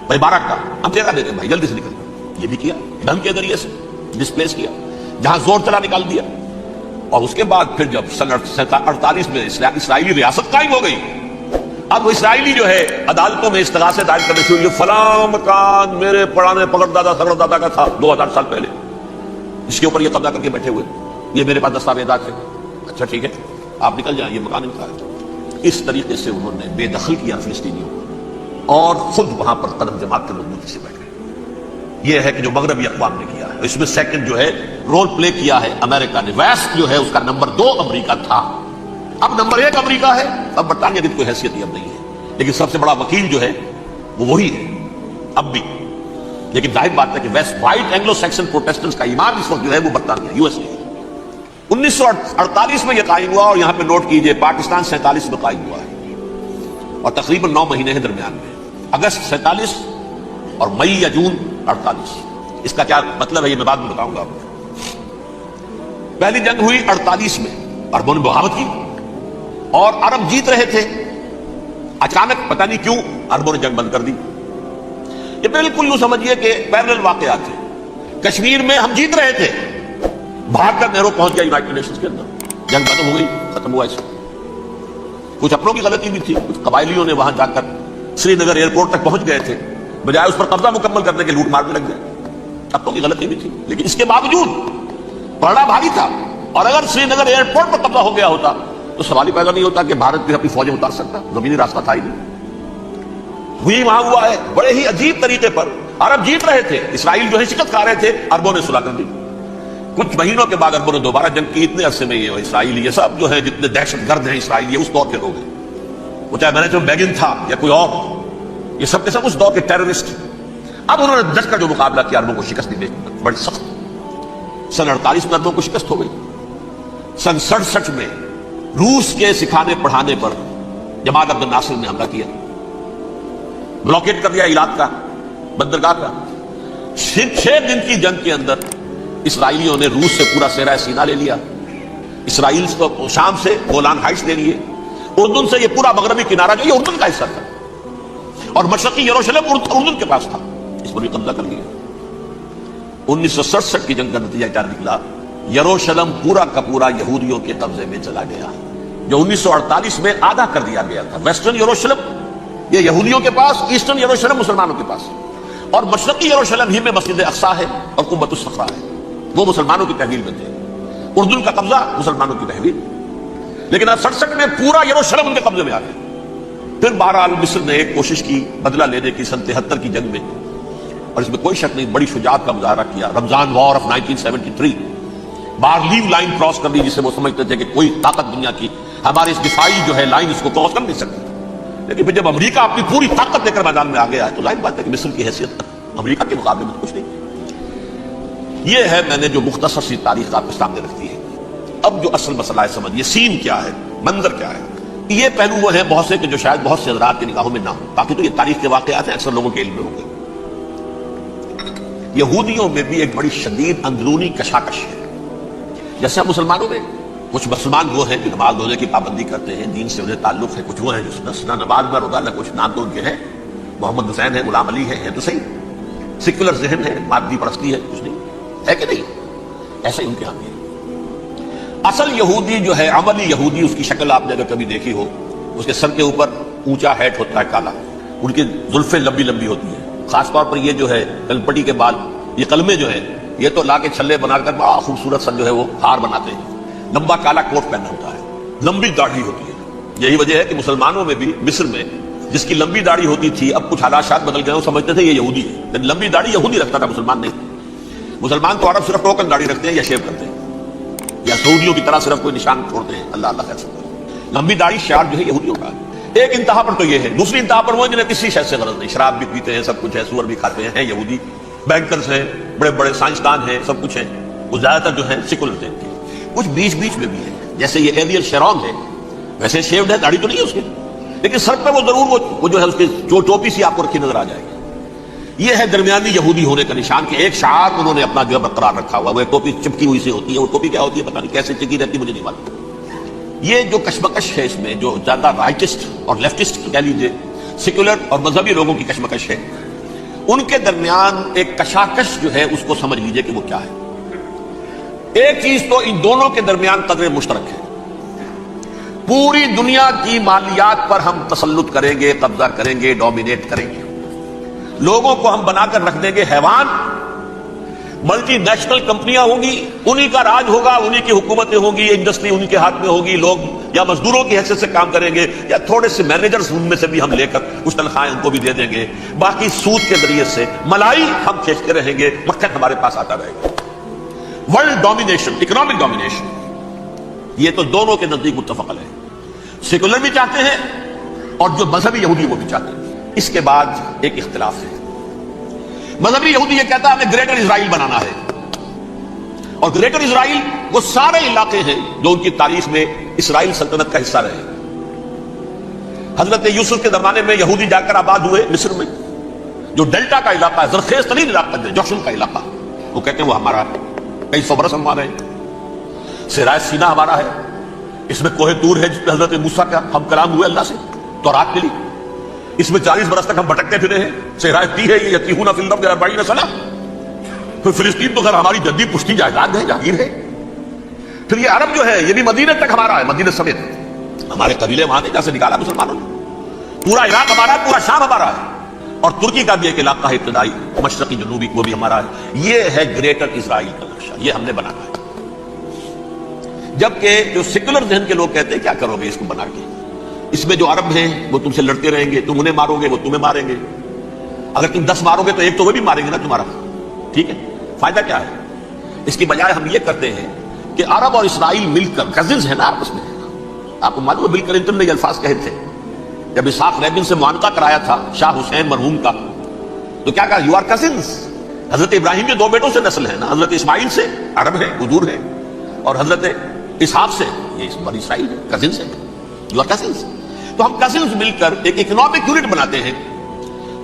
بھائی 12 کا. ہم 13 دے دیں بھائی، جلدی سے نکل جاؤ. یہ بھی کیا، دھن کے ذریعے سے ڈسپلیس کیا، جہاں زور چلا نکال دیا. اور اس کے بعد پھر جب سن 48 میں اسرائیلی ریاست قائم ہو گئی، اب وہ اسرائیلی جو ہے عدالتوں میں استغاثے دائر کرنے شروع ہوئی. فلاں مکان میرے پرانے پگڑ دادا سگڑ دادا کا تھا 2000 سال پہلے، اس کے اوپر یہ قبضہ کر کے بیٹھے ہوئے، یہ میرے پاس دستاویزات ہیں. اچھا ٹھیک ہے آپ نکل جائیں، یہ مکان ان کا ہے. اس طریقے سے انہوں نے بے دخل کیا فلسطینیوں کو، اور خود وہاں پر قدم جماعت کے مضبوطی سے بیٹھ گئے. یہ ہے کہ جو مغربی اقوام نے کیا ہے. اس میں سیکنڈ جو ہے رول پلے کیا ہے امریکہ نے. ویسٹ جو ہے اس کا نمبر 2 امریکہ تھا، اب نمبر 1 امریکہ ہے. اب برطانیہ کی کوئی حیثیت ہی اب نہیں ہے، لیکن سب سے بڑا وکیل جو ہے وہ وہی ہے اب بھی. لیکن ظاہر بات ہے کہ west white Anglo Saxon Protestants کا ایمان اس وقت جو ہے وہ برطانیہ، یو ایس اے. 1948 میں یہ قائم ہوا، اور یہاں پہ نوٹ کیجئے پاکستان 47 میں قائم ہوا ہے، اور تقریباً 9 مہینے ہیں درمیان میں. اگست 47 اور مئی یا جون 48. اس کا کیا مطلب ہے یہ میں بعد میں بتاؤں گا آپ کو. پہلی جنگ ہوئی 48 میں، عربوں نے بغاوت کی اور عرب جیت رہے تھے. اچانک پتہ نہیں کیوں عربوں نے جنگ بند کر دی. یہ بالکل یوں سمجھیے کہ پیرلل واقعات تھے. کشمیر میں ہم جیت رہے تھے، بھاگ کر نہرو پہنچ گیا یونائٹڈ نیشنز کے اندر، جنگ ختم ہو گئی، ختم ہوا. اس کچھ اپنوں کی غلطی بھی تھی، کچھ قبائلیوں نے وہاں جا کر سری نگر ایئرپورٹ تک پہنچ گئے تھے، بجائے اس پر قبضہ مکمل کرنے کے لوٹ مار میں لگ گئے. اپنوں کی غلطی بھی تھی، لیکن اس کے باوجود پڑنا بھاری تھا. اور اگر سری نگر ایئرپورٹ پر قبضہ ہو گیا ہوتا تو سوال ہی پیدا نہیں ہوتا کہ بھارت بھی اپنی فوجیں اتار سکتا. زمینی راستہ تھا ہی نہیں. وہی وہاں ہوا ہے بڑے ہی عجیب طریقے پر. عرب جیت رہے تھے، اسرائیل جو ہے شکست کھا رہے تھے، عربوں نے صلح کر دی. کچھ مہینوں کے بعد عربوں نے دوبارہ جنگ کی. اتنے عرصے میں یہ اسرائیل یہ سب جو ہے جتنے دہشت گرد ہیں اسرائیل، یہ اس دور کے لوگ ہیں. وہ چاہے میں نے جو بیگن تھا یا کوئی اور، یہ سب کے سب اس دور کے ٹیررسٹ. اب انہوں نے ڈٹ کر جو مقابلہ کیا، عربوں کو شکست دی بڑی سخت. سن 48 میں عربوں کو شکست ہو گئی. سن 67 میں روس کے سکھانے پڑھانے پر جمال عبد الناصر نے حملہ کیا، بلاکیٹ کر دیا ایلات کا، بندرگاہ کا. 6 دن کی جنگ کے اندر اسرائیلیوں نے روس سے پورا صحرا سینا لے لیا. اسرائیل کو شام سے گولان ہائٹس لے لیے. اردن سے یہ پورا مغربی کنارہ جو یہ اردن کا حصہ تھا، اور مشرقی یروشلم اردن کے پاس تھا، اس پر بھی قبضہ کر لیا. 1967 کی جنگ کا نتیجہ کیا نکلا؟ یروشلم پورا کا پورا یہودیوں کے قبضے میں چلا گیا، جو 1948 میں آدھا کر دیا گیا تھا. ویسٹرن یروشلم یہ یہودیوں کے پاس، ایسٹرن یروشلم مسلمانوں کے پاس، اور مشرقی یروشلم ہی میں مسجد اقصیٰ ہے اور قبۃ الصخرہ ہے، وہ مسلمانوں کی تحویل میں تھے. اردن کا قبضہ مسلمانوں کی تحویل. لیکن 67 میں پورا یروشلم ان کے قبضے میں آ گیا. پھر بہرحال مصر نے ایک کوشش کی بدلہ لینے کی سن 73 کی جنگ میں، اور اس میں کوئی شک نہیں بڑی شجاعت کا مظاہرہ کیا. رمضان وار آف 1973 بارلیو لائن کراس کر دی، جسے وہ سمجھتے تھے کہ کوئی طاقت دنیا کی ہمارے اس دفاعی جو ہے لائن اس کو کراس کر نہیں سکتی. لیکن پھر جب امریکہ اپنی پوری طاقت لے کر میدان میں آ گیا ہے تو ظاہر بات ہے کہ مصر کی حیثیت امریکہ کے مقابلے میں کچھ نہیں. یہ ہے میں نے جو مختصر سی تاریخ آپ کے سامنے رکھتی ہے. اب جو اصل مسئلہ ہے سمجھیے، سین کیا ہے، منظر کیا ہے. یہ پہلو وہ ہیں بہت سے کہ جو شاید بہت سے حضرات کی نگاہوں میں نہ ہو، باقی تو یہ تاریخ کے واقعات ہیں، اکثر لوگوں کے علم میں ہوں گے. یہودیوں میں بھی ایک بڑی شدید اندرونی کشاکش ہے. جیسے ہم مسلمانوں میں کچھ مسلمان وہ ہیں جو نماز روزے کی پابندی کرتے ہیں، دین سے انہیں تعلق ہے، کچھ وہ ہیں جو نہ نماز میں روزہ نہ کچھ، نام تو ان کے ہیں محمد حسین ہے، غلام علی ہے تو صحیح، سیکولر ذہن ہے، مادی پرستی ہے، کچھ نہیں ہے کہ نہیں، ایسا ہی ان کے ہاں بھی ہے۔ اصل یہودی جو ہے، عملی یہودی، اس کی شکل آپ نے اگر کبھی دیکھی ہو، اس کے سر کے اوپر اونچا ہیٹ ہوتا ہے کالا، ان کی زلفیں لمبی لمبی ہوتی ہیں، خاص طور پر یہ جو ہے کلپٹی کے بال، یہ قلمے جو ہے یہ تو لا کے چھلے بنا کر بڑا خوبصورت سا جو ہے وہ ہار بناتے ہیں، لمبا کالا کوٹ پہنا ہوتا ہے، لمبی داڑھی ہوتی ہے۔ یہی وجہ ہے کہ مسلمانوں میں بھی، مصر میں جس کی لمبی داڑھی ہوتی تھی، اب کچھ حالات بدل گئے، وہ سمجھتے تھے یہ یہودی ہے، لیکن لمبی داڑھی یہودی رکھتا تھا، مسلمان نہیں۔ مسلمان تو عرب صرف ٹوکن داڑھی رکھتے ہیں یا شیو کرتے ہیں، یا سعودیوں کی طرح صرف کوئی نشان چھوڑتے ہیں، اللہ اللہ خیر سکتا۔ لمبی داڑھی شعار جو ہے یہودیوں کا ہے۔ ایک انتہا پر تو یہ ہے، دوسری انتہا پر وہ جنہیں کسی شے سے غرض نہیں، شراب بھی پیتے ہیں، سب کچھ ہے، سور بھی کھاتے ہیں یہودی، بینکرز ہیں، بڑے بڑے سائنسدان ہیں، سب کچھ ہیں، وہ زیادہ تر جو ہیں سیکولر تھے۔ کچھ بیچ بیچ میں بھی ہے، جیسے یہ ایریل شیرون ہے، ویسے شیوڈ ہے، داڑھی تو نہیں ہے اس کی، لیکن سر پہ وہ ضرور وہ جو ہے اس کی جو ٹوپی سی آپ کو رکھی نظر آ جائے گی۔ یہ ہے درمیانی یہودی ہونے کا نشان، کہ ایک شعار انہوں نے اپنا جو ہے برقرار رکھا ہوا، وہ ایک ٹوپی چپکی ہوئی سی ہوتی ہے، وہ ٹوپی کیا ہوتی ہے پتہ نہیں، کیسے چکی رہتی مجھے نہیں معلوم۔ یہ جو کشمکش ہے اس میں، جو زیادہ رائٹسٹ اور لیفٹسٹ کہہ لیجیے، سیکولر اور مذہبی لوگوں کی کشمکش ہے، ان کے درمیان ایک کشاکش جو ہے اس کو سمجھ لیجیے کہ وہ کیا ہے۔ ایک چیز تو ان دونوں کے درمیان قدر مشترک ہے، پوری دنیا کی مالیات پر ہم تسلط کریں گے، قبضہ کریں گے، ڈومینیٹ کریں گے، لوگوں کو ہم بنا کر رکھ دیں گے حیوان، ملٹی نیشنل کمپنیاں ہوں گی، انہی کا راج ہوگا، انہی کی حکومتیں ہوں گی، انڈسٹری انہی کے ہاتھ میں ہوگی، لوگ یا مزدوروں کی حیثیت سے کام کریں گے، یا تھوڑے سے مینیجرز ان میں سے بھی ہم لے کر کچھ تنخواہیں ان کو بھی دے دیں گے، باقی سود کے ذریعے سے ملائی ہم کھینچتے رہیں گے، مکھن ہمارے پاس آتا رہے گا۔ ورلڈ ڈومینیشن، اکنامک ڈومینیشن، یہ تو دونوں کے نزدیک متفق ہے، سیکولر بھی چاہتے ہیں اور جو مذہبی یہودی وہ بھی چاہتے ہیں۔ اس کے بعد ایک اختلاف ہے، مذہبی یہودی یہ کہتا ہے ہمیں گریٹر اسرائیل بنانا ہے، اور گریٹر اسرائیل وہ سارے علاقے ہیں جو ان کی تاریخ میں اسرائیل سلطنت کا حصہ رہے۔ حضرت یوسف کے زمانے میں یہودی جا کر آباد ہوئے مصر میں، جو ڈیلٹا کا علاقہ ہے، زرخیز ترین علاقہ ہے، جوشن کا علاقہ، وہ کہتے ہیں وہ ہمارا ہے، کئی سو برس ہمارے ہیں، صحرائے سینا ہمارا ہے، اس میں کوہ طور ہے جس پہ حضرت موسیٰ کا ہم کلام ہوئے اللہ سے، تورات ملی، اس میں 40 برس تک ہم بھٹکتے پھرے ہیں، صحرائے تی ہے یہ، یتیہون فی الارض 40 سنہ، پھر فلسطین تو خیر ہماری جدی پشتی جائیداد ہے، جاگیر ہے، پھر یہ عرب جو ہے یہ بھی مدینہ تک ہمارا ہے، مدینہ سمیت ہمارے قبیلے وہاں تھے جہاں سے نکالا مسلمانوں نے، پورا عراق ہمارا ہے، پورا شام ہمارا ہے، اور ترکی کا بھی ایک علاقہ ہے ابتدائی مشرقی جنوبی، وہ بھی ہمارا ہے۔ یہ ہے گریٹر اسرائیل کا نقشہ، یہ ہم نے بنانا ہے۔ جبکہ جو سیکولر ذہن کے لوگ کہتے ہیں کیا کرو گے اس کو بنا کے، اس میں جو عرب ہیں وہ تم سے لڑتے رہیں گے، تم انہیں مارو گے وہ تمہیں ماریں گے، اگر تم 10 مارو گے تو ایک تو وہ بھی ماریں گے نا تمہارا، ٹھیک ہے، فائدہ کیا ہے؟ اس کی بجائے ہم یہ کرتے ہیں کہ عرب اور اسرائیل مل کر، کزنز ہیں نا آپس میں، آپ کو معلوم ہے بل کلنٹن نے یہ الفاظ کہے تھے جب اسحاق ریبن سے معانقہ کرایا تھا شاہ حسین مرحوم کا، تو کیا کہا؟ You are cousins. حضرت ابراہیم کے 2 بیٹوں سے نسل ہے نا، حضرت اسماعیل سے عرب ہے، حضور ہے، اور حضرت اسحاق سے یہ بنی اسرائیل ہے، کزنز ہے، یو آر کزنز۔ تو ہم کزنز مل کر ایک اکنامک یونٹ بناتے ہیں،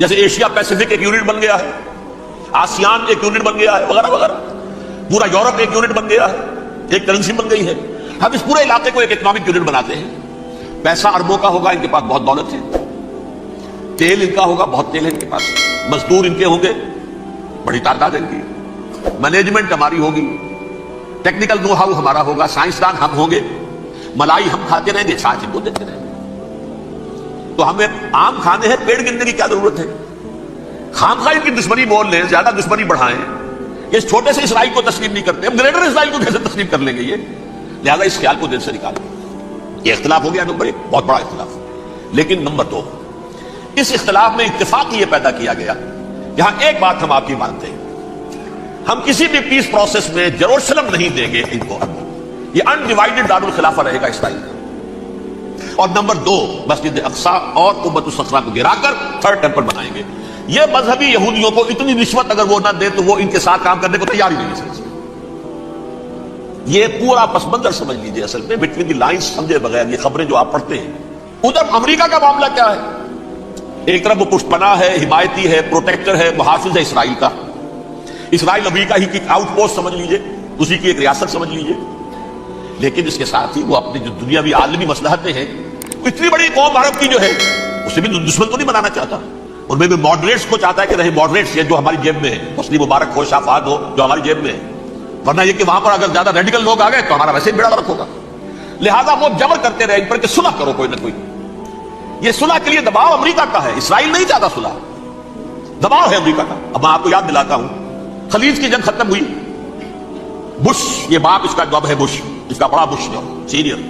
جیسے ایشیا پیسیفک ایک یونٹ بن گیا ہے، آسیان ایک یونٹ بن گیا ہے، وغیرہ وغیرہ، پورا یورپ ایک یونٹ بن گیا ہے، ایک کرنسی بن گئی ہے۔ ہم اس پورے علاقے کو ایک اکنامک یونٹ بناتے ہیں، پیسہ اربوں کا ہوگا، ان کے پاس بہت دولت ہے، تیل ان کا ہوگا، بہت تیل ہے ان کے پاس، مزدور ان کے ہوں گے، بڑی تعداد ان کی، مینجمنٹ ہماری ہوگی، ٹیکنیکل نو ہاؤ ہمارا ہوگا، سائنسدان ہم ہوں گے، ملائی ہم کھاتے رہیں گے، چھاچھ ان کو دیتے رہیں گے۔ تو ہمیں آم کھانے ہیں، پیڑ گننے کی کیا ضرورت ہے؟ خامخواہ ان کی دشمنی مول لیں، زیادہ دشمنی بڑھائیں، اس چھوٹے سے اسرائیل کو تسلیم نہیں کرتے، ہم گریٹر اسرائیل کو کیسے تسلیم کر لیں گے؟ یہ لہذا اس خیال کو دل سے نکالیں۔ یہ اختلاف ہو گیا نمبر 1، بہت بڑا اختلاف۔ لیکن نمبر 2، اس اختلاف میں اتفاق یہ پیدا کیا گیا، یہاں ایک بات ہم آپ کی مانتے ہیں، ہم کسی بھی پیس پروسیس میں جروسلم نہیں دیں گے ان کو، یہ انڈیوائیڈڈ دارالخلافہ رہے گا اسرائیل کا۔ اور نمبر 2، مسجد اقصیٰ اور قبۃ الصخرہ کو گرا کر 3rd ٹیمپل بنائیں گے۔ یہ مذہبی یہودیوں کو اتنی رشوت اگر وہ نہ دے تو وہ ان کے ساتھ کام کرنے کو تیار ہی نہیں ہے۔ یہ پورا پس منظر سمجھ لیجیے، اصل میں بٹوین دی لائنز سمجھے بغیر یہ خبریں جو آپ پڑھتے ہیں۔ ادھر امریکہ کا معاملہ کیا ہے؟ ایک طرف وہ پشت پناہ ہے، حمایتی ہے، پروٹیکٹر ہے، محافظ ہے اسرائیل کا، اسرائیل امریکہ ہی کی آؤٹ پوسٹ سمجھ لیجیے، اسی کی ایک ریاست سمجھ لیجیے۔ لیکن اس کے ساتھ ہی وہ اپنی جو دنیاوی عالمی مصلحتیں ہیں، اتنی بڑی قوم عرب کی جو ہے اسے بھی دشمن تو نہیں بنانا چاہتا، ان میں بھی ماڈریٹس کو چاہتا ہے کہ رہے ماڈریٹس، یہ جو ہماری جیب میں ہے، حسنی مبارک ہو، شافعات ہو، جو ہماری جیب میں ہے، ورنہ یہ کہ وہاں پر اگر زیادہ ریڈیکل لوگ آ گئے تو ہمارا ویسے ہی بیڑا غرق ہوگا۔ لہذا وہ جبر کرتے رہے ان پر کہ صلح کرو کوئی نہ کوئی۔ یہ صلح کے لیے دباؤ امریکہ کا ہے، اسرائیل نہیں چاہتا صلح، دباؤ ہے امریکہ کا۔ اب میں آپ کو یاد دلاتا ہوں، خلیج کی جنگ ختم ہوئی، بش، یہ باپ اس کا جواب ہے بش، اس کا بڑا بش جو سینئر،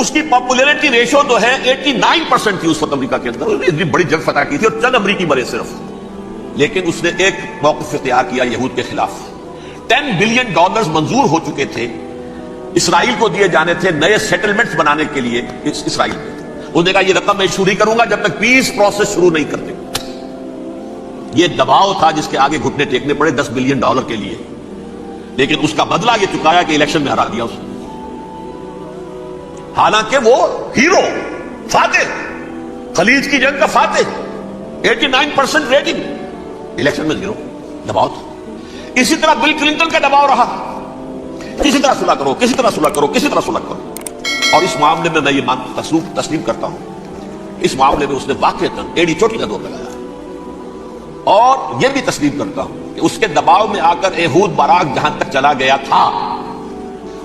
اس کی پاپولیرٹی ریشو جو ہے 89% تھی اس وقت امریکہ کے اندر، اتنی بڑی جنگ فتح کی تھی اور چند امریکی مرے صرف، لیکن اس نے ایک موقف اختیار کیا یہود کے خلاف۔ $10 بلین منظور ہو چکے تھے، اسرائیل کو دیے جانے تھے نئے سیٹلمنٹس بنانے کے لیے اسرائیل میں۔ انہوں نے کہا یہ رقم میں ایشو نہیں کروں گا جب تک پیس پروسیس شروع نہیں کرتے۔ یہ دباؤ تھا جس کے آگے گھٹنے ٹیکنے پڑے $10 بلین کے لیے، لیکن اس کا بدلہ یہ چکایا کہ الیکشن میں ہرا دیا اسے، حالانکہ وہ ہیرو، فاتح، خلیج کی جنگ کا فاتح، 89% ریٹنگ، الیکشن میں زیرو، دباؤ تھا۔ اسی طرح بل کلنٹن کا دباؤ رہا، کسی طرح صلح کرو، کسی طرح صلح کرو، کسی طرح صلح کرو، اور اس معاملے میں یہ تسلیم کرتا ہوں، اس معاملے میں اس نے واقعتاً ایڑی چوٹی کا دور لگایا، اور یہ بھی تسلیم کرتا ہوں کہ اس کے دباؤ میں آ کر ایہود باراک جہاں تک چلا گیا تھا،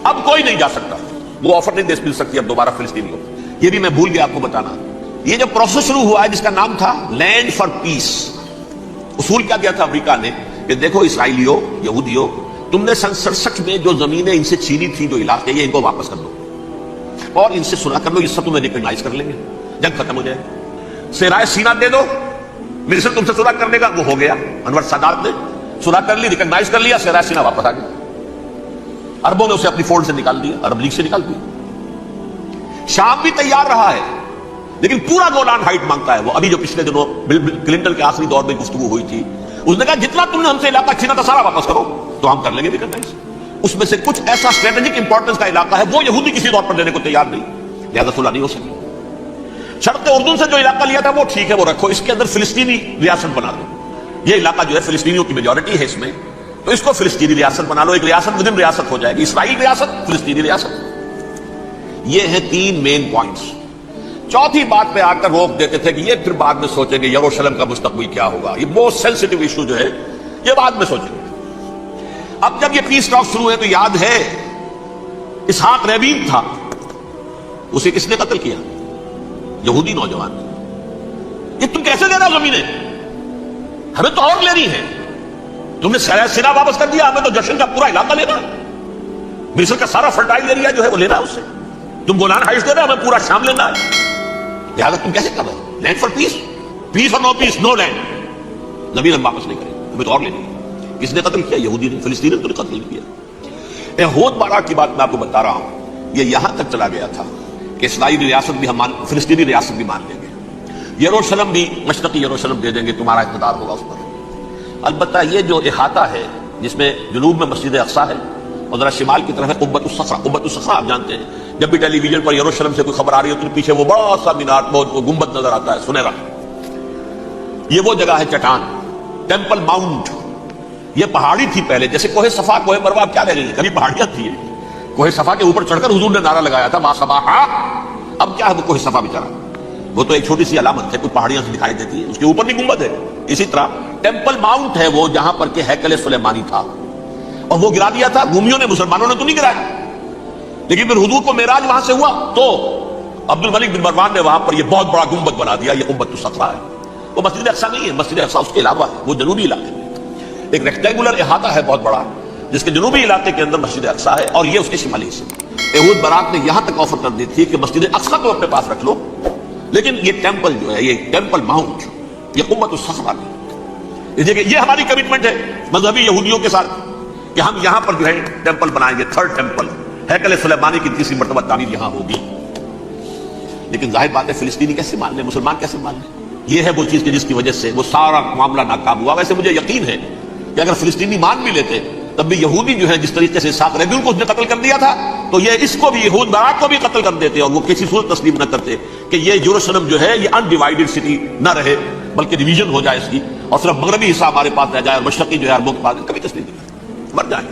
اب کوئی نہیں جا سکتا، وہ آفر نہیں دے مل سکتی اب دوبارہ فلسطین کو۔ یہ بھی میں بھول گیا آپ کو بتانا، یہ جو پروسیس شروع ہوا ہے جس کا نام تھا لینڈ فار پیس، اصول کیا کیا تھا امریکہ نے کہ دیکھو اسرائیلیوں، یہودیوں، تم نے سن 67 میں جو زمینیں ان سے چھینی تھی، جو علاقے، یہ ان کو واپس کر دو اور ان سے صلح کر لو، اس سے تمہیں ریکگنائز کر لیں گے، جنگ ختم ہو جائے، صحرائے سینا دے دو، مصر تم سے صلح کر لے گا۔ وہ ہو گیا، انور سادات نے صلح کر لی، ریکگنائز کر لیا، صحرائے سینا واپس آ گیا، عربوں نے اسے اپنی فولڈ سے نکال دیا، عرب لیگ سے نکال دیا۔ شام بھی تیار رہا ہے لیکن پورا گولان ہائٹ مانگتا ہے وہ۔ ابھی جو پچھلے دنوں بل کلنٹن کے آخری دور میں گفتگو ہوئی تھی، اس نے کہا جتنا تم نے ہم سے علاقہ چھینا تھا سارا واپس کرو تو ہم کر لیں گے ریکگنائز۔ اس میں سے کچھ ایسا اسٹریٹجک امپورٹنس کا علاقہ ہے وہ یہودی کسی طور پر دینے کو تیار نہیں، لہذا صلح نہیں ہو سکی۔ شرق اردن سے جو علاقہ لیا تھا وہ ٹھیک ہے، وہ رکھو، اس کے اندر فلسطینی ریاست بنا دو، یہ علاقہ جو ہے فلسطینیوں کی میجورٹی ہے اس میں، تو اس کو فلسطینی ریاست بنا لو، ایک ریاست ودن ریاست ہو جائے گی، اسرائیل ریاست، فلسطینی ریاست۔ یہ ہیں 3 مین پوائنٹس۔ چوتھی بات پہ آ کر روک دیتے تھے کہ یہ پھر بعد میں سوچیں گے یروشلم کا مستقبل کیا ہوگا، یہ بہت سینسٹیو ایشو جو ہے یہ بعد میں سوچیں گے۔ اب جب یہ پیس ٹاک شروع ہوئے تو یاد ہے اسحاق ریبین تھا، اسے کس نے قتل کیا؟ یہودی نوجوان۔ یہ تم کیسے لے رہا زمینیں؟ ہمیں تو اور لینی ہے، تم نے سینا واپس کر دیا، ہمیں تو جشن کا پورا علاقہ لینا، مصر کا سارا فرٹائل ایریا جو ہے وہ لینا ہے اس سے، تم گولان ہائٹس دے رہے ہمیں پورا شام لینا ہے، لہٰذا تم کیسے کر رہے ہو؟ لینڈ فار پیس، پیس اور نو پیس، نو لینڈ، زمین ہم واپس نہیں کریں، ہمیں تو اور لینی ہے۔ کس نے قتل کیا؟ یہودی نے، فلسطینی نے تو قتل کیا۔ ایہود باراک کی بات میں آپ کو بتا رہا ہوں، یہ یہاں تک چلا گیا تھا کہ اسرائیلی ریاست بھی ہم فلسطینی ریاست بھی مان لیں گے، یروشلم بھی، مشرقی یروشلم دے دیں گے، تمہارا اقتدار ہوگا اس پر۔ البتہ یہ جو احاطہ ہے جس میں جنوب میں مسجد اقصیٰ ہے اور ذرا شمال کی طرف ہے قبۃ الصخرہ، قبۃ الصخرہ آپ جانتے ہیں، جب بھی ٹیلی ویژن پر یروشلم سے کوئی خبر آ رہی ہے تو پیچھے وہ بڑا سا مینار، بہت گنبد نظر آتا ہے سنہرا، یہ وہ جگہ ہے چٹان، ٹیمپل ماؤنٹ۔ یہ پہاڑی تھی پہلے، جیسے کوہ صفا، کوہ مروہ، اب کیا رہ گئی؟ کبھی پہاڑیاں تھی، کوہ صفا کے اوپر چڑھ کر حضور نے نعرہ لگایا تھا ما صباحا، اب کیا ہے وہ کوہ صفا بیچارہ، وہ تو ایک چھوٹی سی علامت ہے، کوئی پہاڑیاں سے دکھائی دیتی ہے، اس کے اوپر بھی گنبد ہے۔ اسی طرح ٹیمپل ماؤنٹ ہے وہ جہاں پر کہ ہیکل سلیمانی تھا، اور وہ گرا دیا تھا رومیوں نے، مسلمانوں نے تو نہیں گرایا، لیکن پھر حضور کو معراج وہاں سے ہوا تو عبد الملک بن مروان نے وہاں پر یہ بہت بڑا گنبد بنا دیا، یہ قبۃ الصخرہ ہے۔ وہ مسجد اقصیٰ نہیں ہے، مسجد اقصیٰ اس کے علاوہ ہے، وہ جنوبی علاقے میں ایک ریکٹینگولر احاطہ ہے بہت بڑا، جس کے جنوبی علاقے کے اندر مسجد اقصیٰ ہے، اور یہ اس کے شمالی حصے۔ ایہود باراک نے یہاں تک آفر کر دی تھی کہ مسجد اقصیٰ کو اپنے پاس رکھ لو، لیکن یہ ٹیمپل جو ہے، یہ ٹیمپل ماؤنٹ، یہ قبۃ الصخرہ کی، یہ ہماری کمٹمنٹ ہے مذہبی یہودیوں کے ساتھ کہ ہم یہاں پر جو ہے ٹیمپل بنائیں گے، تھرڈ ٹیمپل، ہیکل سلیمانی کی تیسری مرتبہ تعمیر یہاں ہوگی۔ لیکن ظاہر بات ہے فلسطینی کیسے مان لیں، مسلمان کیسے مان لیں؟ یہ ہے وہ چیز کہ جس کی وجہ سے وہ سارا معاملہ ناکام ہوا۔ ویسے مجھے یقین ہے کہ اگر فلسطینی مان بھی لیتے تب بھی یہودی جو ہے جس طریقے سے اسحاق ریبین کو اس نے قتل کر دیا تھا تو یہ اس کو بھی، یہود باراک کو بھی قتل کر دیتے، اور وہ کسی صورت تسلیم نہ کرتے کہ یہ یروشلم جو ہے یہ انڈیوائیڈڈ سٹی نہ رہے بلکہ ڈویژن ہو جائے اس کی، اور صرف مغربی حصہ ہمارے پاس رہ جائے اور مشرقی جو ہے عربوں کے پاس، کبھی تسلیم نہیں کرتے، مر جائیں۔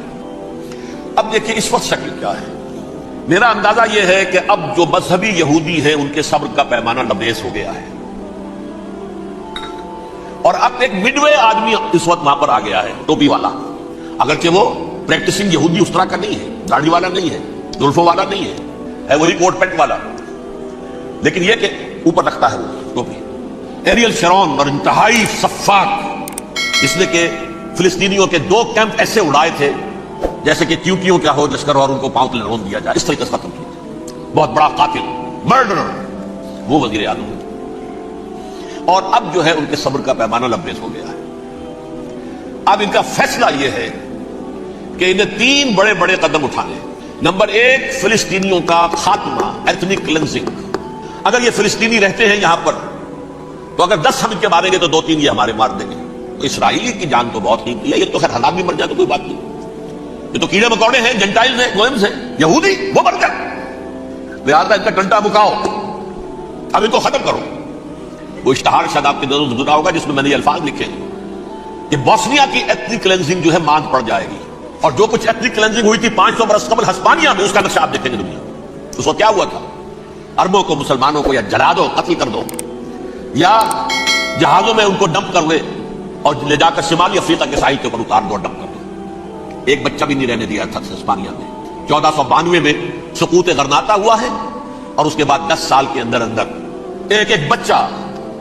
اب دیکھیں اس وقت شکل کیا ہے، میرا اندازہ یہ ہے کہ اب جو مذہبی یہودی ہیں ان کے صبر کا پیمانہ لبریز ہو گیا ہے، اور اب ایک مڈ وے آدمی اس وقت وہاں پر آ گیا ہے، ٹوپی والا، اگرچہ وہ پریکٹسنگ یہودی اس طرح کا نہیں ہے، داڑھی والا نہیں ہے، زلفوں والا نہیں ہے وہی کوٹ پینٹ والا، لیکن یہ کہ اوپر رکھتا ہے وہ ٹوپی۔ ایریل شرون اور انتہائی سفاک، اس نے کہ فلسطینیوں کے 2 کیمپ ایسے اڑائے تھے جیسے کہ چیونٹیوں کیا ہو لشکر اور ان کو پاؤں تلے رون دیا جائے، اس طریقے سے ختم کیا، بہت بڑا قاتل، مرڈرر وہ وزیر اعظم ہے، اور اب جو ہے ان کے صبر کا پیمانہ لبریز ہو گیا ہے۔ اب ان کا فیصلہ یہ ہے کہ انہیں 3 بڑے بڑے قدم اٹھانے۔ نمبر 1، فلسطینیوں کا خاتمہ، ایتھنک کلینزنگ۔ اگر یہ فلسطینی رہتے ہیں یہاں پر تو اگر 10 ہم ان کے ماریں گے تو 2-3 یہ ہمارے مار دیں گے۔ تو اسرائیلی کی جان تو بہت قیمتی ہے، یہ تو خیر ہزار بھی مر جائے تو کوئی بات نہیں، یہ تو کیڑے مکوڑے ہیں، جنٹائل ہیں، گوئمز ہیں، یہودی وہ مر جائے، لہٰذا ان کا ڈنڈا مکاؤ، اب ان کو ختم کرو۔ وہ اشتہار شاید آپ کے نظروں سے گزرا ہوگا جس میں نے یہ الفاظ لکھے کہ بوسنیا کی ایتھنک کلینزنگ جو ہے ماند پڑ جائے گی، اور جو کچھ ایتھنک کلینزنگ ہوئی تھی 500 برس قبل ہسپانیہ میں، اس کا نقشہ آپ دیکھیں گے دنیا میں۔ اس کو کیا ہوا تھا؟ عربوں کو، مسلمانوں کو یا جلا دو، قتل کر دو، یا جہازوں میں ان کو ڈمپ کر لے اور لے جا کر شمالی افریقہ کے ساحل کے اوپر اتار دو اور ڈمپ کر دو۔ ایک بچہ بھی نہیں رہنے دیا تھا ہسپانیہ میں۔ 1492 میں سقوط غرناطہ ہوا ہے، اور اس کے بعد 10 سال کے اندر اندر ایک بچہ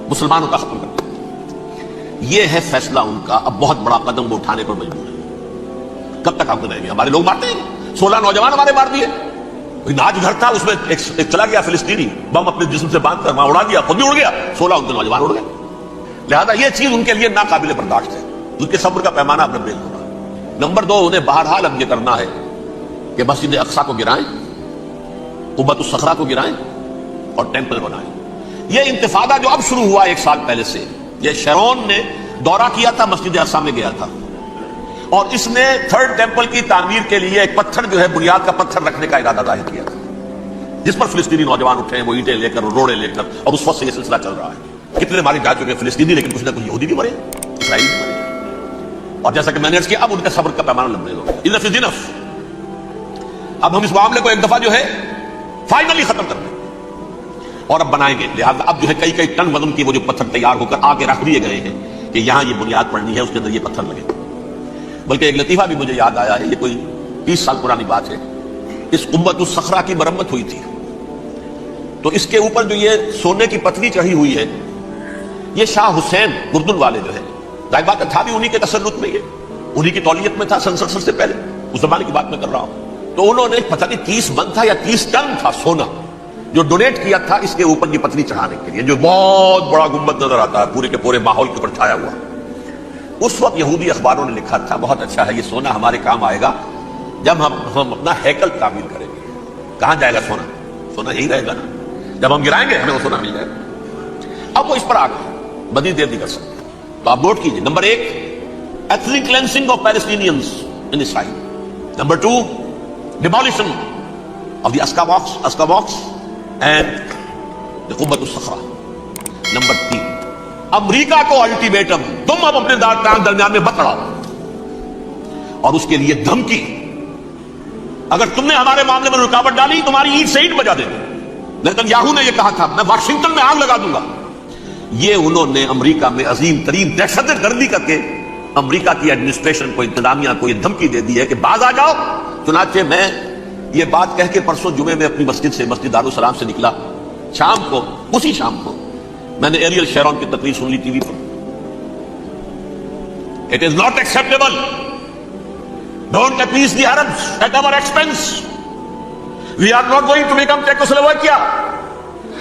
مسلمانوں کا ختم کر دیا۔ یہ ہے فیصلہ ان کا۔ اب بہت بڑا قدم وہ اٹھانے پر مجبور ہے۔ کب تک ہم رہیں گے؟ ہمارے لوگ مارتے ہیں، 16 نوجوان ہمارے مار دیے۔ ناج گھر تھا، اس میں ایک چلا گیا فلسطینی، بم اپنے جسم سے باندھ کر وہاں اڑا دیا، خود بھی اڑ گیا، 16 ان کے نوجوان اڑ گئے۔ لہذا یہ چیز ان کے لیے ناقابل برداشت ہے، ان کے صبر کا پیمانہ اب لبریز ہوگا۔ نمبر 2، انہیں بہرحال اب یہ کرنا ہے کہ مسجد اقصیٰ کو گرائیں، قبۃ الصخرہ کو گرائیں اور ٹیمپل بنائیں۔ یہ انتفاضہ جو اب شروع ہوا 1 سال پہلے سے، یہ شرون نے دورہ کیا تھا، مسجد اقصیٰ میں گیا تھا، اور اس نے 3rd ٹیمپل کی تعمیر کے لیے ایک پتھر جو ہے بنیاد کا پتھر رکھنے کا ارادہ ظاہر کیا تھا، جس پر فلسطینی نوجوان اٹھے ہیں، وہ اینٹیں لے کر، روڑے لے کر، اور اس وقت سے یہ سلسلہ چل رہا ہے۔ کتنے مارے جا چکے فلسطینی، لیکن کچھ نہ کچھ یہودی بھی مرے، اسرائیلی بھی مرے، اور جیسا کہ میں نے عرض کیا اب ان کا صبر کا پیمانہ لبریز ہو گیا۔ انف از انف، اب ہم اس معاملے کو ایک دفعہ جو ہے فائنلی ختم کر دیں اور اب بنائیں گے۔ لہٰذا اب جو ہے کئی ٹن وزن کی وہ جو پتھر تیار ہو کر آگے رکھ دیے گئے ہیں کہ یہاں یہ بنیاد پڑنی ہے، اس کے اندر یہ پتھر لگے۔ بلکہ ایک لطیفہ بھی مجھے یاد آیا ہے، یہ کوئی 30 سال پرانی بات ہے۔ اس قبۃ الصخرہ کی مرمت ہوئی تھی، تو اس کے اوپر جو یہ سونے کی پتلی چڑھی ہوئی ہے، یہ شاہ حسین اردن والے جو ہے، ظاہر بات تھا بھی انہی کے تسلط میں، یہ انہی کی تولیت میں تھا سن 67 سے پہلے، اس زمانے کی بات میں کر رہا ہوں۔ تو انہوں نے پتہ نہیں 30 من تھا یا 30 ٹن تھا سونا جو ڈونیٹ کیا تھا اس کے اوپر کی پتلی چڑھانے کے لیے، جو بہت بڑا گنبد نظر آتا ہے پورے کے پورے ماحول کے اوپر چھایا ہوا۔ اس وقت یہودی اخباروں نے لکھا تھا بہت اچھا ہے، یہ سونا ہمارے کام آئے گا جب ہم اپنا ہیکل تعمیر کریں گے۔ کہاں جائے گا سونا؟ سونا یہی رہے گا نا، جب ہم گرائیں گے ہمیں وہ سونا مل جائے گا۔ اب وہ اس پر آ گئے، مزید دیر نہیں کر سکتے۔ تو آپ نوٹ کیجیے، number 1، ethnic cleansing of Palestinians in Israel. Number 2، demolition of the Aska box and the قبۃ الصخرہ۔ نمبر 3، امریکہ کو الٹیمیٹم، تم اب اپنے درمیان میں مت لڑاؤ، اور اس کے لیے دھمکی، اگر تم نے ہمارے معاملے میں رکاوٹ ڈالی تمہاری اینٹ سے اینٹ بجا دیں گے۔ نیتنیاہو نے یہ کہا تھا میں واشنگٹن میں آگ لگا دوں گا۔ یہ انہوں نے امریکہ میں عظیم ترین دہشت گردی کر کے امریکہ کی ایڈمنسٹریشن کو، انتظامیہ کو یہ دھمکی دے دی ہے کہ باز آ جاؤ۔ چنانچہ میں یہ بات کہہ کے پرسوں جمعے میں اپنی مسجد سے، مسجد دارالسلام سے نکلا، شام کو، اسی شام کو میں نے ایریل شیرون کی تقریر سن لی T V per. It is not acceptable. Don't appease the Arabs at our expense. We are not going to become Czechoslovakia.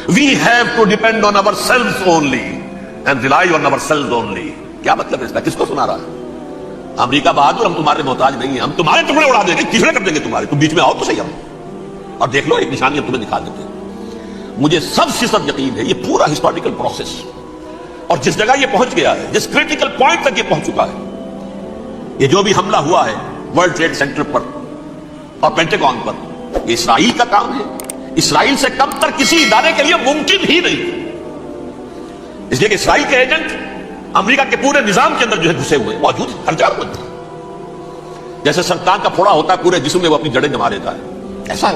We have to depend on ourselves only and rely on ourselves only. کیا مطلب ہے اس کا؟ کس کو سنا رہا ہے؟ امریکہ بہادر، ہم تمہارے محتاج نہیں ہیں، ہم تمہارے ٹکڑے اڑا دیں گے، ٹکڑے کر دیں گے تمہارے، تم بیچ میں آؤ تو صحیح، ہم اور دیکھ لو ایک نشانی ہم تمہیں دکھا دیتے ہیں۔ مجھے سب فیصد یقین ہے یہ پورا ہسٹوریکل پروسیس، اور جس جگہ یہ پہنچ گیا ہے، جس کریٹیکل پوائنٹ تک یہ پہنچ چکا ہے، یہ جو بھی حملہ ہوا ہے ورلڈ ٹریڈ سینٹر پر اور پینٹاگون پر، یہ اسرائیل کا کام ہے۔ اسرائیل سے کم تر کسی ادارے کے لیے ممکن ہی نہیں، اس لیے کہ اسرائیل کے ایجنٹ امریکہ کے پورے نظام کے اندر جو ہے گھسے ہوئے موجود ہیں، ہر جگہ موجود ہیں۔ جیسے سرطان کا پھوڑا ہوتا ہے پورے جسم میں وہ اپنی جڑیں جما لیتا ہے، ایسا ہے۔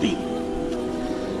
3।